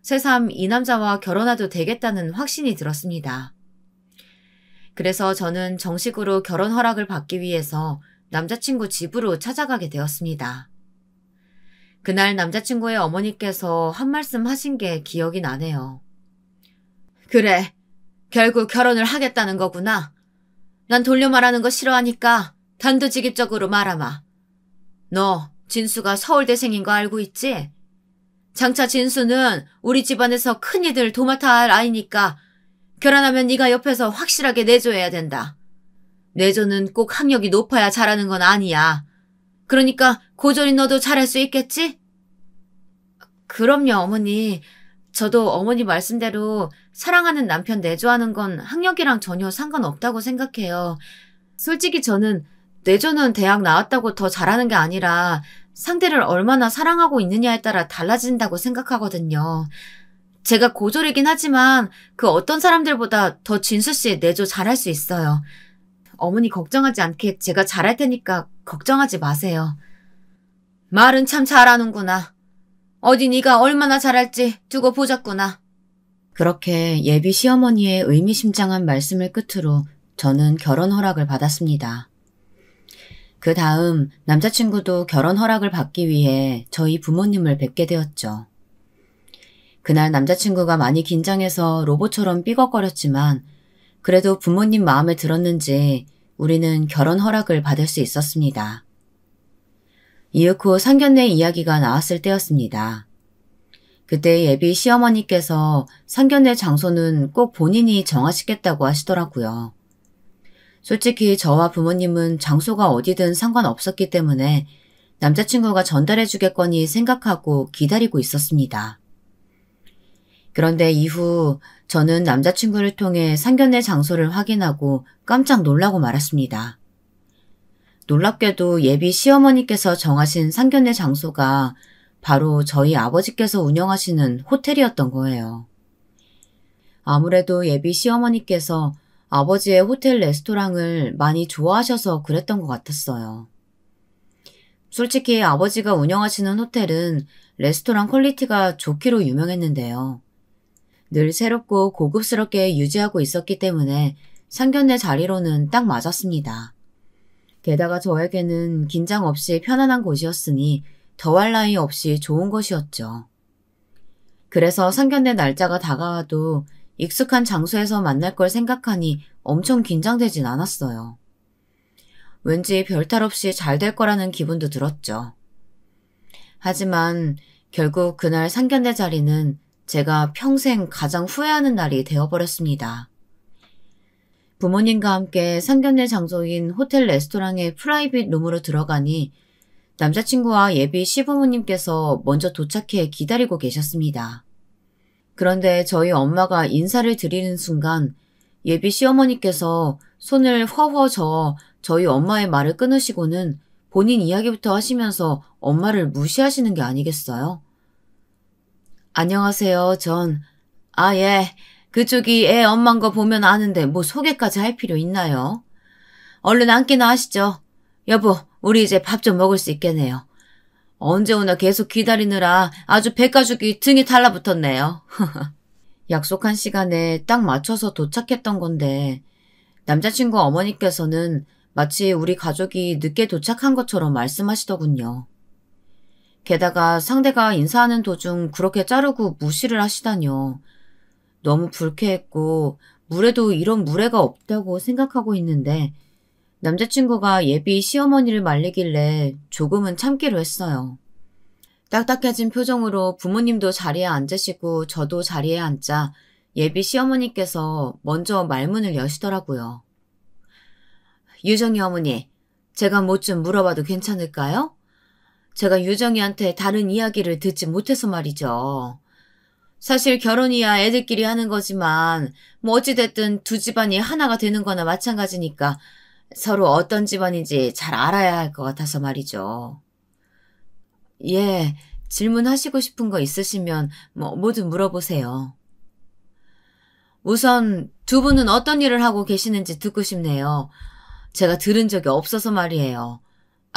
새삼 이 남자와 결혼해도 되겠다는 확신이 들었습니다. 그래서 저는 정식으로 결혼 허락을 받기 위해서 남자친구 집으로 찾아가게 되었습니다. 그날 남자친구의 어머니께서 한 말씀 하신 게 기억이 나네요. 그래, 결국 결혼을 하겠다는 거구나. 난 돌려 말하는 거 싫어하니까 단도직입적으로 말하마. 너 진수가 서울대생인 거 알고 있지? 장차 진수는 우리 집안에서 큰이들 도맡아 할 아이니까 결혼하면 네가 옆에서 확실하게 내줘야 된다. 내조는 꼭 학력이 높아야 잘하는 건 아니야. 그러니까 고졸이 너도 잘할 수 있겠지? 그럼요, 어머니. 저도 어머니 말씀대로 사랑하는 남편 내조하는 건 학력이랑 전혀 상관없다고 생각해요. 솔직히 저는 내조는 대학 나왔다고 더 잘하는 게 아니라 상대를 얼마나 사랑하고 있느냐에 따라 달라진다고 생각하거든요. 제가 고졸이긴 하지만 그 어떤 사람들보다 더 진수씨 내조 잘할 수 있어요. 어머니 걱정하지 않게 제가 잘할 테니까 걱정하지 마세요. 말은 참 잘하는구나. 어디 네가 얼마나 잘할지 두고 보자꾸나. 그렇게 예비 시어머니의 의미심장한 말씀을 끝으로 저는 결혼 허락을 받았습니다. 그 다음 남자친구도 결혼 허락을 받기 위해 저희 부모님을 뵙게 되었죠. 그날 남자친구가 많이 긴장해서 로봇처럼 삐걱거렸지만 그래도 부모님 마음에 들었는지 우리는 결혼 허락을 받을 수 있었습니다. 이윽고 상견례 이야기가 나왔을 때였습니다. 그때 예비 시어머니께서 상견례 장소는 꼭 본인이 정하시겠다고 하시더라고요. 솔직히 저와 부모님은 장소가 어디든 상관없었기 때문에 남자친구가 전달해 주겠거니 생각하고 기다리고 있었습니다. 그런데 이후 저는 남자친구를 통해 상견례 장소를 확인하고 깜짝 놀라고 말았습니다. 놀랍게도 예비 시어머니께서 정하신 상견례 장소가 바로 저희 아버지께서 운영하시는 호텔이었던 거예요. 아무래도 예비 시어머니께서 아버지의 호텔 레스토랑을 많이 좋아하셔서 그랬던 것 같았어요. 솔직히 아버지가 운영하시는 호텔은 레스토랑 퀄리티가 좋기로 유명했는데요. 늘 새롭고 고급스럽게 유지하고 있었기 때문에 상견례 자리로는 딱 맞았습니다. 게다가 저에게는 긴장 없이 편안한 곳이었으니 더할 나위 없이 좋은 것이었죠. 그래서 상견례 날짜가 다가와도 익숙한 장소에서 만날 걸 생각하니 엄청 긴장되진 않았어요. 왠지 별탈 없이 잘 될 거라는 기분도 들었죠. 하지만 결국 그날 상견례 자리는 제가 평생 가장 후회하는 날이 되어버렸습니다. 부모님과 함께 상견례 장소인 호텔 레스토랑의 프라이빗 룸으로 들어가니 남자친구와 예비 시부모님께서 먼저 도착해 기다리고 계셨습니다. 그런데 저희 엄마가 인사를 드리는 순간 예비 시어머니께서 손을 허허 저어 저희 엄마의 말을 끊으시고는 본인 이야기부터 하시면서 엄마를 무시하시는 게 아니겠어요? 안녕하세요, 예. 그쪽이 애 엄만 거 보면 아는데 뭐 소개까지 할 필요 있나요? 얼른 앉기나 하시죠. 여보, 우리 이제 밥 좀 먹을 수 있겠네요. 언제 오나 계속 기다리느라 아주 배가죽이 등에 달라붙었네요. 약속한 시간에 딱 맞춰서 도착했던 건데 남자친구 어머니께서는 마치 우리 가족이 늦게 도착한 것처럼 말씀하시더군요. 게다가 상대가 인사하는 도중 그렇게 자르고 무시를 하시다뇨. 너무 불쾌했고 물에도 이런 무례가 없다고 생각하고 있는데 남자친구가 예비 시어머니를 말리길래 조금은 참기로 했어요. 딱딱해진 표정으로 부모님도 자리에 앉으시고 저도 자리에 앉자 예비 시어머니께서 먼저 말문을 여시더라고요. 유정이 어머니, 제가 뭐 좀 물어봐도 괜찮을까요? 제가 유정이한테 다른 이야기를 듣지 못해서 말이죠. 사실 결혼이야 애들끼리 하는 거지만 뭐 어찌됐든 두 집안이 하나가 되는 거나 마찬가지니까 서로 어떤 집안인지 잘 알아야 할 것 같아서 말이죠. 예, 질문하시고 싶은 거 있으시면 뭐든 물어보세요. 우선 두 분은 어떤 일을 하고 계시는지 듣고 싶네요. 제가 들은 적이 없어서 말이에요.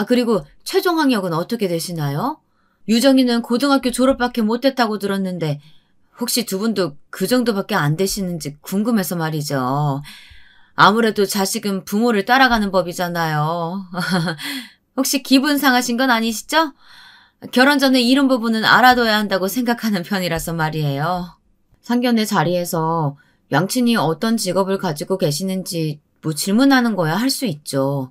그리고 최종 학력은 어떻게 되시나요? 유정이는 고등학교 졸업밖에 못했다고 들었는데 혹시 두 분도 그 정도밖에 안 되시는지 궁금해서 말이죠. 아무래도 자식은 부모를 따라가는 법이잖아요. 혹시 기분 상하신 건 아니시죠? 결혼 전에 이런 부분은 알아둬야 한다고 생각하는 편이라서 말이에요. 상견례 자리에서 양친이 어떤 직업을 가지고 계시는지 질문하는 거야 할 수 있죠.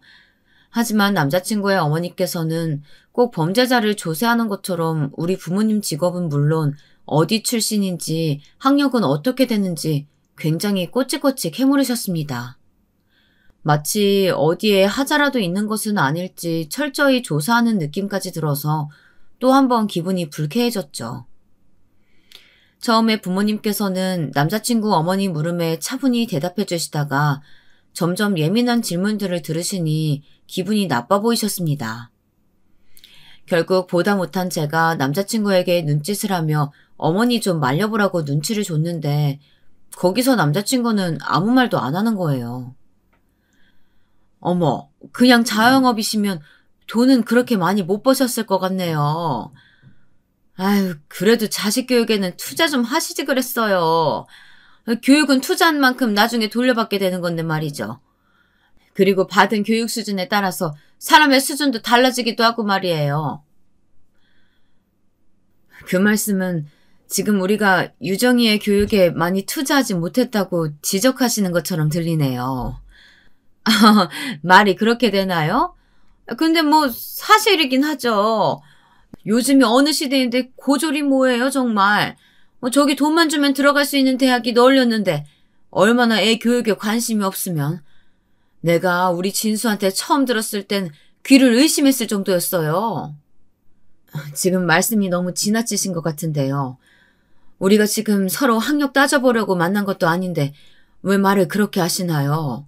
하지만 남자친구의 어머니께서는 꼭 범죄자를 조사하는 것처럼 우리 부모님 직업은 물론 어디 출신인지 학력은 어떻게 되는지 굉장히 꼬치꼬치 캐물으셨습니다. 마치 어디에 하자라도 있는 것은 아닐지 철저히 조사하는 느낌까지 들어서 또 한 번 기분이 불쾌해졌죠. 처음에 부모님께서는 남자친구 어머니 물음에 차분히 대답해 주시다가 점점 예민한 질문들을 들으시니 기분이 나빠 보이셨습니다. 결국 보다 못한 제가 남자친구에게 눈짓을 하며 어머니 좀 말려보라고 눈치를 줬는데 거기서 남자친구는 아무 말도 안 하는 거예요. 어머, 그냥 자영업이시면 돈은 그렇게 많이 못 버셨을 것 같네요. 아유, 그래도 자식 교육에는 투자 좀 하시지 그랬어요. 교육은 투자한 만큼 나중에 돌려받게 되는 건데 말이죠. 그리고 받은 교육 수준에 따라서 사람의 수준도 달라지기도 하고 말이에요. 그 말씀은 지금 우리가 유정이의 교육에 많이 투자하지 못했다고 지적하시는 것처럼 들리네요. 말이 그렇게 되나요? 근데 사실이긴 하죠. 요즘이 어느 시대인데 고졸이 뭐예요 정말. 저기 돈만 주면 들어갈 수 있는 대학이 널렸는데 얼마나 애 교육에 관심이 없으면. 내가 우리 진수한테 처음 들었을 땐 귀를 의심했을 정도였어요. 지금 말씀이 너무 지나치신 것 같은데요. 우리가 지금 서로 학력 따져보려고 만난 것도 아닌데 왜 말을 그렇게 하시나요?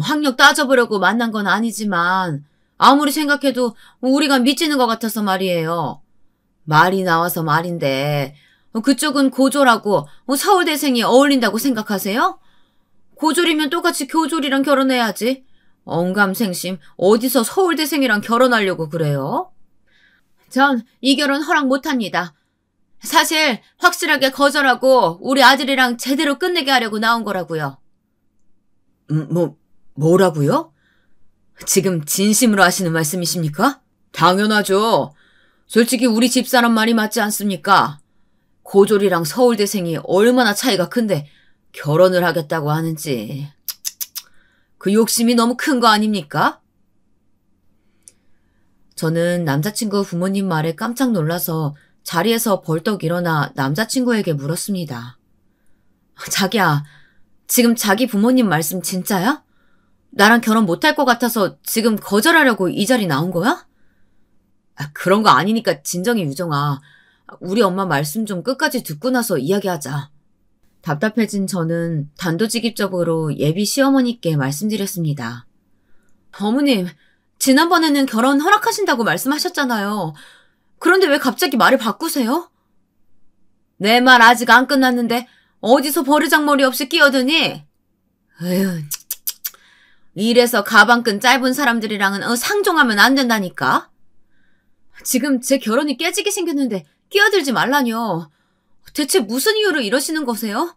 학력 따져보려고 만난 건 아니지만 아무리 생각해도 우리가 미치는 것 같아서 말이에요. 말이 나와서 말인데 그쪽은 고졸하고 서울대생이 어울린다고 생각하세요? 고졸이면 똑같이 교졸이랑 결혼해야지. 언감생심 어디서 서울대생이랑 결혼하려고 그래요? 전 이 결혼 허락 못합니다. 사실 확실하게 거절하고 우리 아들이랑 제대로 끝내게 하려고 나온 거라고요. 뭐라고요? 지금 진심으로 하시는 말씀이십니까? 당연하죠. 솔직히 우리 집사람 말이 맞지 않습니까? 고졸이랑 서울대생이 얼마나 차이가 큰데 결혼을 하겠다고 하는지. 그 욕심이 너무 큰 거 아닙니까? 저는 남자친구 부모님 말에 깜짝 놀라서 자리에서 벌떡 일어나 남자친구에게 물었습니다. 자기야, 지금 자기 부모님 말씀 진짜야? 나랑 결혼 못할 것 같아서 지금 거절하려고 이 자리 나온 거야? 그런 거 아니니까 진정해, 유정아. 우리 엄마 말씀 좀 끝까지 듣고 나서 이야기하자. 답답해진 저는 단도직입적으로 예비 시어머니께 말씀드렸습니다. 어머님, 지난번에는 결혼 허락하신다고 말씀하셨잖아요. 그런데 왜 갑자기 말을 바꾸세요? 내 말 아직 안 끝났는데 어디서 버르장머리 없이 끼어드니? 에휴, 이래서 가방끈 짧은 사람들이랑은 상종하면 안 된다니까? 지금 제 결혼이 깨지게 생겼는데 끼어들지 말라뇨. 대체 무슨 이유로 이러시는 거세요?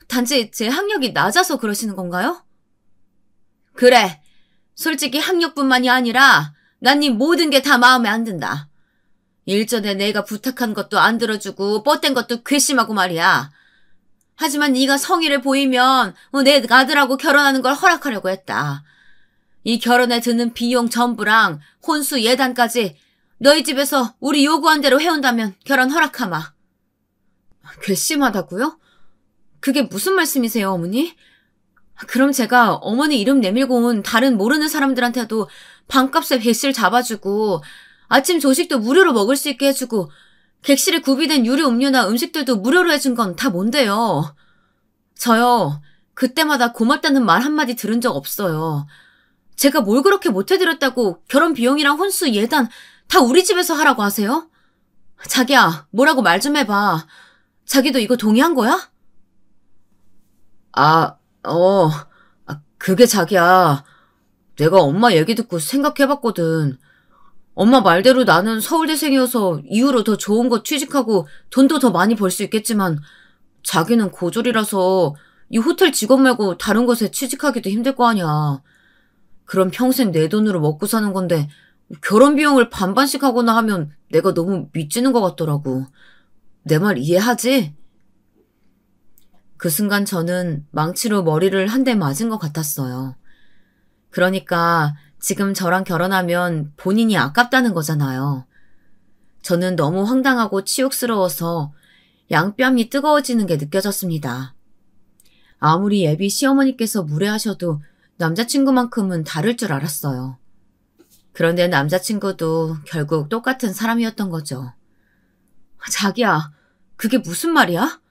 단지 제 학력이 낮아서 그러시는 건가요? 그래, 솔직히 학력뿐만이 아니라 난 네 모든 게 다 마음에 안 든다. 일전에 내가 부탁한 것도 안 들어주고 뻗댄 것도 괘씸하고 말이야. 하지만 네가 성의를 보이면 내 아들하고 결혼하는 걸 허락하려고 했다. 이 결혼에 드는 비용 전부랑 혼수 예단까지 너희 집에서 우리 요구한 대로 해온다면 결혼 허락하마. 괘씸하다고요? 그게 무슨 말씀이세요, 어머니? 그럼 제가 어머니 이름 내밀고 온 다른 모르는 사람들한테도 방값에 백실 잡아주고 아침 조식도 무료로 먹을 수 있게 해주고 객실에 구비된 유료 음료나 음식들도 무료로 해준 건 다 뭔데요? 저요, 그때마다 고맙다는 말 한마디 들은 적 없어요. 제가 뭘 그렇게 못해드렸다고 결혼 비용이랑 혼수 예단 다 우리 집에서 하라고 하세요? 자기야, 뭐라고 말 좀 해봐. 자기도 이거 동의한 거야? 그게 자기야. 내가 엄마 얘기 듣고 생각해봤거든. 엄마 말대로 나는 서울대생이어서 이후로 더 좋은 거 취직하고 돈도 더 많이 벌 수 있겠지만 자기는 고졸이라서 이 호텔 직원 말고 다른 곳에 취직하기도 힘들 거 아니야. 그럼 평생 내 돈으로 먹고 사는 건데 결혼 비용을 반반씩 하거나 하면 내가 너무 미치는 것 같더라고. 내 말 이해하지? 그 순간 저는 망치로 머리를 한 대 맞은 것 같았어요. 그러니까 지금 저랑 결혼하면 본인이 아깝다는 거잖아요. 저는 너무 황당하고 치욕스러워서 양뺨이 뜨거워지는 게 느껴졌습니다. 아무리 예비 시어머니께서 무례하셔도 남자친구만큼은 다를 줄 알았어요. 그런데 남자친구도 결국 똑같은 사람이었던 거죠. 자기야, 그게 무슨 말이야?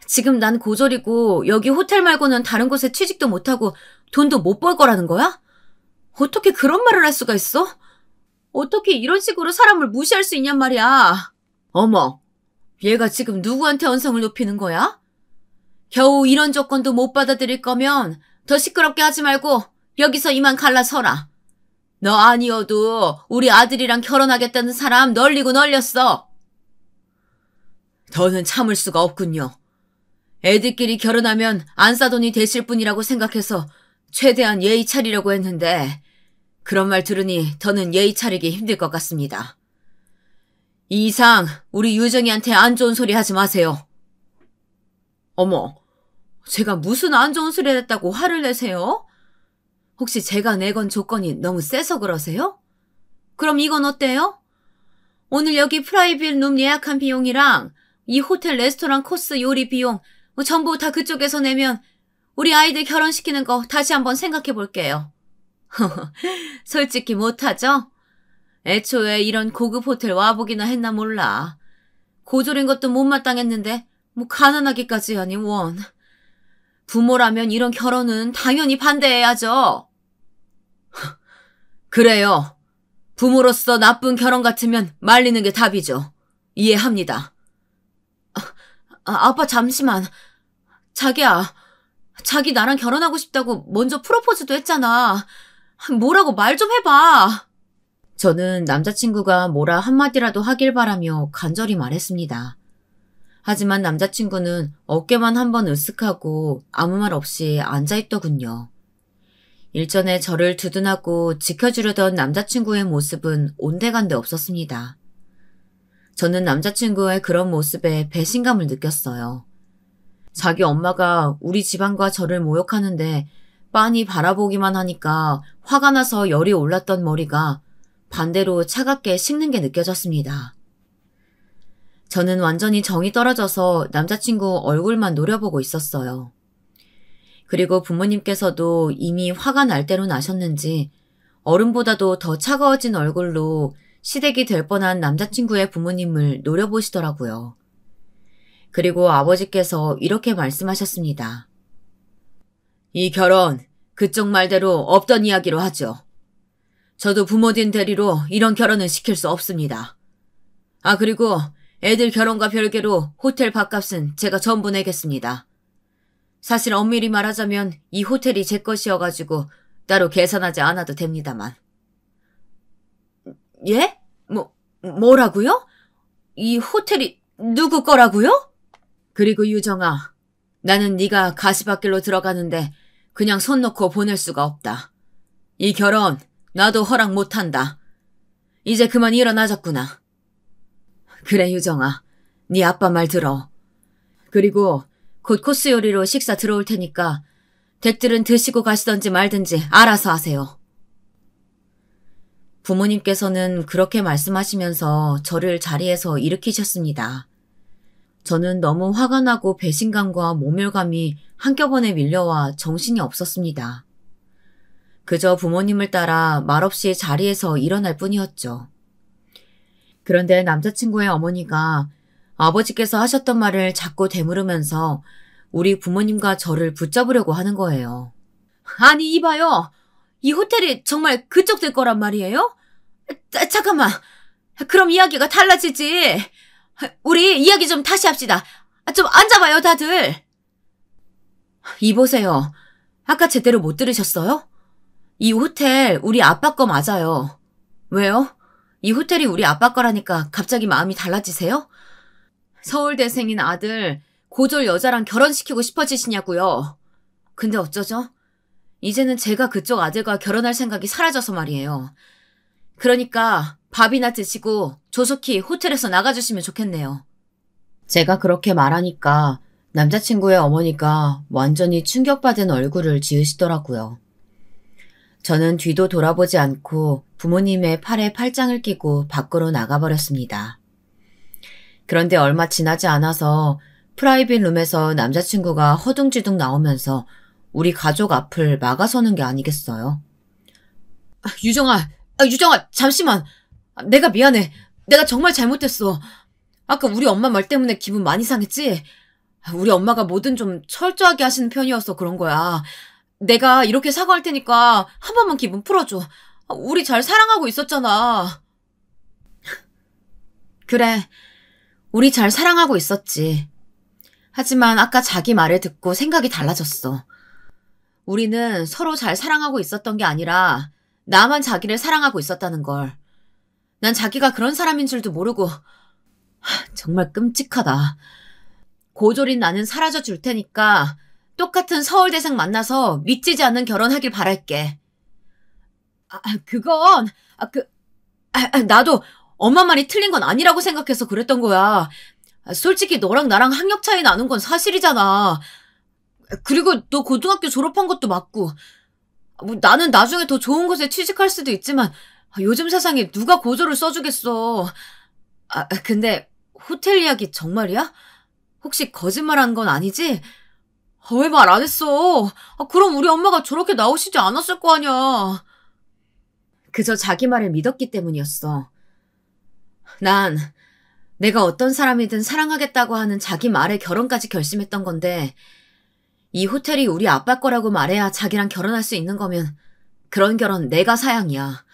지금 난 고졸이고 여기 호텔 말고는 다른 곳에 취직도 못하고 돈도 못 벌 거라는 거야? 어떻게 그런 말을 할 수가 있어? 어떻게 이런 식으로 사람을 무시할 수 있냔 말이야. 어머, 얘가 지금 누구한테 언성을 높이는 거야? 겨우 이런 조건도 못 받아들일 거면 더 시끄럽게 하지 말고 여기서 이만 갈라서라. 너 아니어도 우리 아들이랑 결혼하겠다는 사람 널리고 널렸어. 더는 참을 수가 없군요. 애들끼리 결혼하면 안싸돈이 되실 분이라고 생각해서 최대한 예의 차리려고 했는데 그런 말 들으니 더는 예의 차리기 힘들 것 같습니다. 이 이상 우리 유정이한테 안 좋은 소리 하지 마세요. 어머, 제가 무슨 안 좋은 소리 했다고 화를 내세요? 혹시 제가 내건 조건이 너무 세서 그러세요? 그럼 이건 어때요? 오늘 여기 프라이빗 룸 예약한 비용이랑 이 호텔 레스토랑 코스 요리 비용 전부 다 그쪽에서 내면 우리 아이들 결혼시키는 거 다시 한번 생각해 볼게요. 솔직히 못하죠? 애초에 이런 고급 호텔 와보기나 했나 몰라. 고졸인 것도 못마땅했는데 뭐 가난하기까지 하니 원. 부모라면 이런 결혼은 당연히 반대해야죠. 그래요. 부모로서 나쁜 결혼 같으면 말리는 게 답이죠. 이해합니다. 아빠 잠시만. 자기야, 자기 나랑 결혼하고 싶다고 먼저 프로포즈도 했잖아. 뭐라고 말 좀 해봐. 저는 남자친구가 뭐라 한마디라도 하길 바라며 간절히 말했습니다. 하지만 남자친구는 어깨만 한번 으쓱하고 아무 말 없이 앉아있더군요. 일전에 저를 두둔하고 지켜주려던 남자친구의 모습은 온데간데 없었습니다. 저는 남자친구의 그런 모습에 배신감을 느꼈어요. 자기 엄마가 우리 집안과 저를 모욕하는데 빤히 바라보기만 하니까 화가 나서 열이 올랐던 머리가 반대로 차갑게 식는 게 느껴졌습니다. 저는 완전히 정이 떨어져서 남자친구 얼굴만 노려보고 있었어요. 그리고 부모님께서도 이미 화가 날 대로 나셨는지 어른보다도 더 차가워진 얼굴로 시댁이 될 뻔한 남자친구의 부모님을 노려보시더라고요. 그리고 아버지께서 이렇게 말씀하셨습니다. 이 결혼, 그쪽 말대로 없던 이야기로 하죠. 저도 부모님 대리로 이런 결혼은 시킬 수 없습니다. 아, 그리고 애들 결혼과 별개로 호텔 밥값은 제가 전부 내겠습니다. 사실 엄밀히 말하자면 이 호텔이 제 것이어가지고 따로 계산하지 않아도 됩니다만. 예? 뭐라고요? 이 호텔이 누구 거라고요? 그리고 유정아, 나는 네가 가시밭길로 들어가는데 그냥 손 놓고 보낼 수가 없다. 이 결혼 나도 허락 못한다. 이제 그만 일어나자꾸나. 그래 유정아, 네 아빠 말 들어. 그리고 곧 코스 요리로 식사 들어올 테니까 댁들은 드시고 가시던지 말든지 알아서 하세요. 부모님께서는 그렇게 말씀하시면서 저를 자리에서 일으키셨습니다. 저는 너무 화가 나고 배신감과 모멸감이 한꺼번에 밀려와 정신이 없었습니다. 그저 부모님을 따라 말없이 자리에서 일어날 뿐이었죠. 그런데 남자친구의 어머니가 아버지께서 하셨던 말을 자꾸 되물으면서 우리 부모님과 저를 붙잡으려고 하는 거예요. 아니 이봐요. 이 호텔이 정말 그쪽들 거란 말이에요? 잠깐만. 그럼 이야기가 달라지지. 우리 이야기 좀 다시 합시다. 좀 앉아봐요 다들. 이보세요. 아까 제대로 못 들으셨어요? 이 호텔 우리 아빠 거 맞아요. 왜요? 이 호텔이 우리 아빠 거라니까 갑자기 마음이 달라지세요? 서울대생인 아들 고졸 여자랑 결혼시키고 싶어지시냐고요. 근데 어쩌죠? 이제는 제가 그쪽 아들과 결혼할 생각이 사라져서 말이에요. 그러니까 밥이나 드시고 조속히 호텔에서 나가주시면 좋겠네요. 제가 그렇게 말하니까 남자친구의 어머니가 완전히 충격받은 얼굴을 지으시더라고요. 저는 뒤도 돌아보지 않고 부모님의 팔에 팔짱을 끼고 밖으로 나가버렸습니다. 그런데 얼마 지나지 않아서 프라이빗 룸에서 남자친구가 허둥지둥 나오면서 우리 가족 앞을 막아서는 게 아니겠어요? 유정아, 잠시만. 내가 미안해. 내가 정말 잘못했어. 아까 우리 엄마 말 때문에 기분 많이 상했지? 우리 엄마가 뭐든 좀 철저하게 하시는 편이어서 그런 거야. 내가 이렇게 사과할 테니까 한 번만 기분 풀어줘. 우리 잘 사랑하고 있었잖아. 그래, 우리 잘 사랑하고 있었지. 하지만 아까 자기 말을 듣고 생각이 달라졌어. 우리는 서로 잘 사랑하고 있었던 게 아니라 나만 자기를 사랑하고 있었다는 걸. 난 자기가 그런 사람인 줄도 모르고 정말 끔찍하다. 고졸인 나는 사라져 줄 테니까 똑같은 서울대생 만나서 믿지지 않는 결혼하길 바랄게. 그건 나도 엄마 말이 틀린 건 아니라고 생각해서 그랬던 거야. 솔직히 너랑 나랑 학력 차이 나는 건 사실이잖아. 그리고 너 고등학교 졸업한 것도 맞고 나는 나중에 더 좋은 곳에 취직할 수도 있지만 요즘 세상에 누가 고졸을 써주겠어. 근데 호텔 이야기 정말이야? 혹시 거짓말한 건 아니지? 왜 말 안 했어? 그럼 우리 엄마가 저렇게 나오시지 않았을 거 아니야. 그저 자기 말을 믿었기 때문이었어. 난 내가 어떤 사람이든 사랑하겠다고 하는 자기 말에 결혼까지 결심했던 건데 이 호텔이 우리 아빠 거라고 말해야 자기랑 결혼할 수 있는 거면 그런 결혼 내가 사양이야.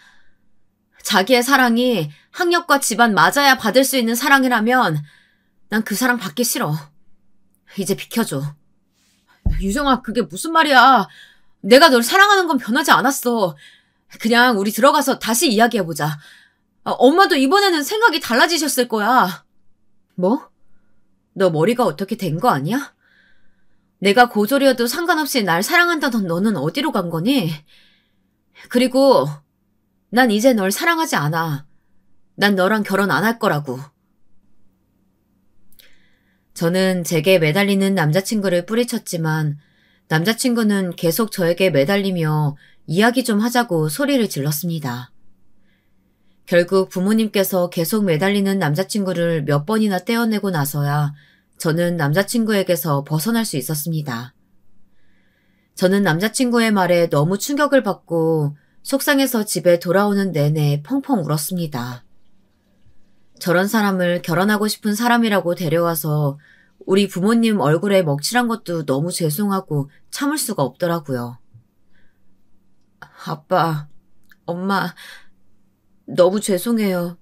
자기의 사랑이 학력과 집안 맞아야 받을 수 있는 사랑이라면 난 그 사랑 받기 싫어. 이제 비켜줘. 유정아, 그게 무슨 말이야. 내가 널 사랑하는 건 변하지 않았어. 그냥 우리 들어가서 다시 이야기해보자. 엄마도 이번에는 생각이 달라지셨을 거야. 뭐? 너 머리가 어떻게 된 거 아니야? 내가 고졸이어도 상관없이 날 사랑한다던 너는 어디로 간 거니? 그리고 난 이제 널 사랑하지 않아. 난 너랑 결혼 안 할 거라고. 저는 제게 매달리는 남자친구를 뿌리쳤지만 남자친구는 계속 저에게 매달리며 이야기 좀 하자고 소리를 질렀습니다. 결국 부모님께서 계속 매달리는 남자친구를 몇 번이나 떼어내고 나서야 저는 남자친구에게서 벗어날 수 있었습니다. 저는 남자친구의 말에 너무 충격을 받고 속상해서 집에 돌아오는 내내 펑펑 울었습니다. 저런 사람을 결혼하고 싶은 사람이라고 데려와서 우리 부모님 얼굴에 먹칠한 것도 너무 죄송하고 참을 수가 없더라고요. 아빠, 엄마, 너무 죄송해요.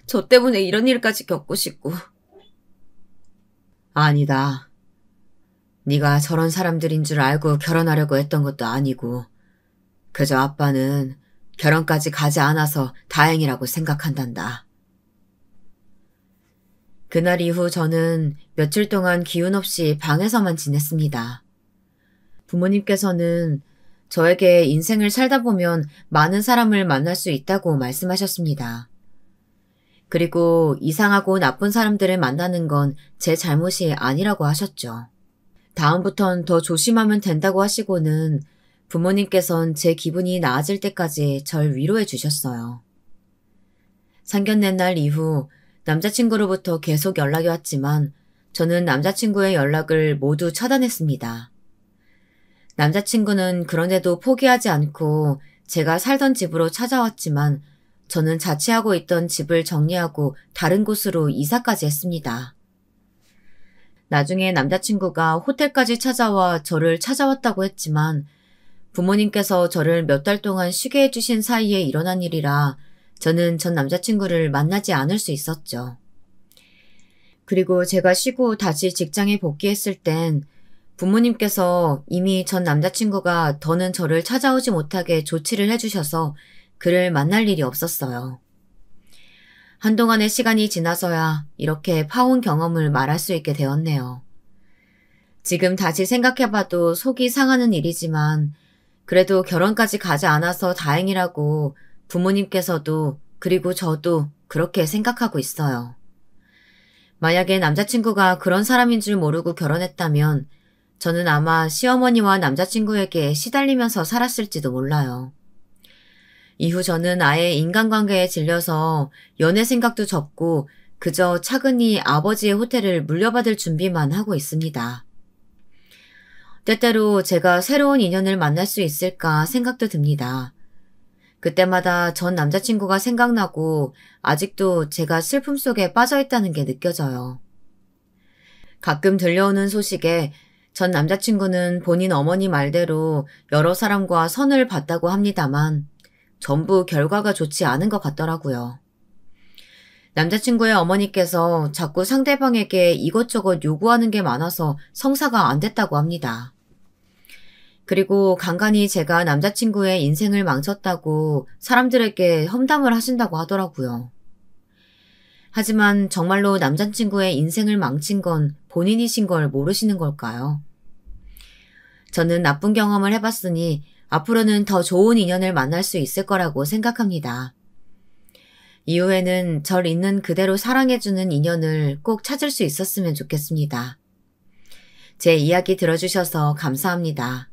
저 때문에 이런 일까지 겪고 싶고. 아니다. 네가 저런 사람들인 줄 알고 결혼하려고 했던 것도 아니고 그저 아빠는 결혼까지 가지 않아서 다행이라고 생각한단다. 그날 이후 저는 며칠 동안 기운 없이 방에서만 지냈습니다. 부모님께서는 저에게 인생을 살다 보면 많은 사람을 만날 수 있다고 말씀하셨습니다. 그리고 이상하고 나쁜 사람들을 만나는 건 제 잘못이 아니라고 하셨죠. 다음부턴 더 조심하면 된다고 하시고는 부모님께선 제 기분이 나아질 때까지 절 위로해 주셨어요. 상견례 날 이후 남자친구로부터 계속 연락이 왔지만 저는 남자친구의 연락을 모두 차단했습니다. 남자친구는 그런데도 포기하지 않고 제가 살던 집으로 찾아왔지만 저는 자취하고 있던 집을 정리하고 다른 곳으로 이사까지 했습니다. 나중에 남자친구가 호텔까지 찾아와 저를 찾아왔다고 했지만 부모님께서 저를 몇 달 동안 쉬게 해주신 사이에 일어난 일이라 저는 전 남자친구를 만나지 않을 수 있었죠. 그리고 제가 쉬고 다시 직장에 복귀했을 땐 부모님께서 이미 전 남자친구가 더는 저를 찾아오지 못하게 조치를 해주셔서 그를 만날 일이 없었어요. 한동안의 시간이 지나서야 이렇게 파혼 경험을 말할 수 있게 되었네요. 지금 다시 생각해봐도 속이 상하는 일이지만 그래도 결혼까지 가지 않아서 다행이라고 부모님께서도 그리고 저도 그렇게 생각하고 있어요. 만약에 남자친구가 그런 사람인 줄 모르고 결혼했다면 저는 아마 시어머니와 남자친구에게 시달리면서 살았을지도 몰라요. 이후 저는 아예 인간관계에 질려서 연애 생각도 접고 그저 차근히 아버지의 호텔을 물려받을 준비만 하고 있습니다. 때때로 제가 새로운 인연을 만날 수 있을까 생각도 듭니다. 그때마다 전 남자친구가 생각나고 아직도 제가 슬픔 속에 빠져있다는 게 느껴져요. 가끔 들려오는 소식에 전 남자친구는 본인 어머니 말대로 여러 사람과 선을 봤다고 합니다만 전부 결과가 좋지 않은 것 같더라고요. 남자친구의 어머니께서 자꾸 상대방에게 이것저것 요구하는 게 많아서 성사가 안 됐다고 합니다. 그리고 간간히 제가 남자친구의 인생을 망쳤다고 사람들에게 험담을 하신다고 하더라고요. 하지만 정말로 남자친구의 인생을 망친 건 본인이신 걸 모르시는 걸까요? 저는 나쁜 경험을 해봤으니 앞으로는 더 좋은 인연을 만날 수 있을 거라고 생각합니다. 이후에는 절 있는 그대로 사랑해주는 인연을 꼭 찾을 수 있었으면 좋겠습니다. 제 이야기 들어주셔서 감사합니다.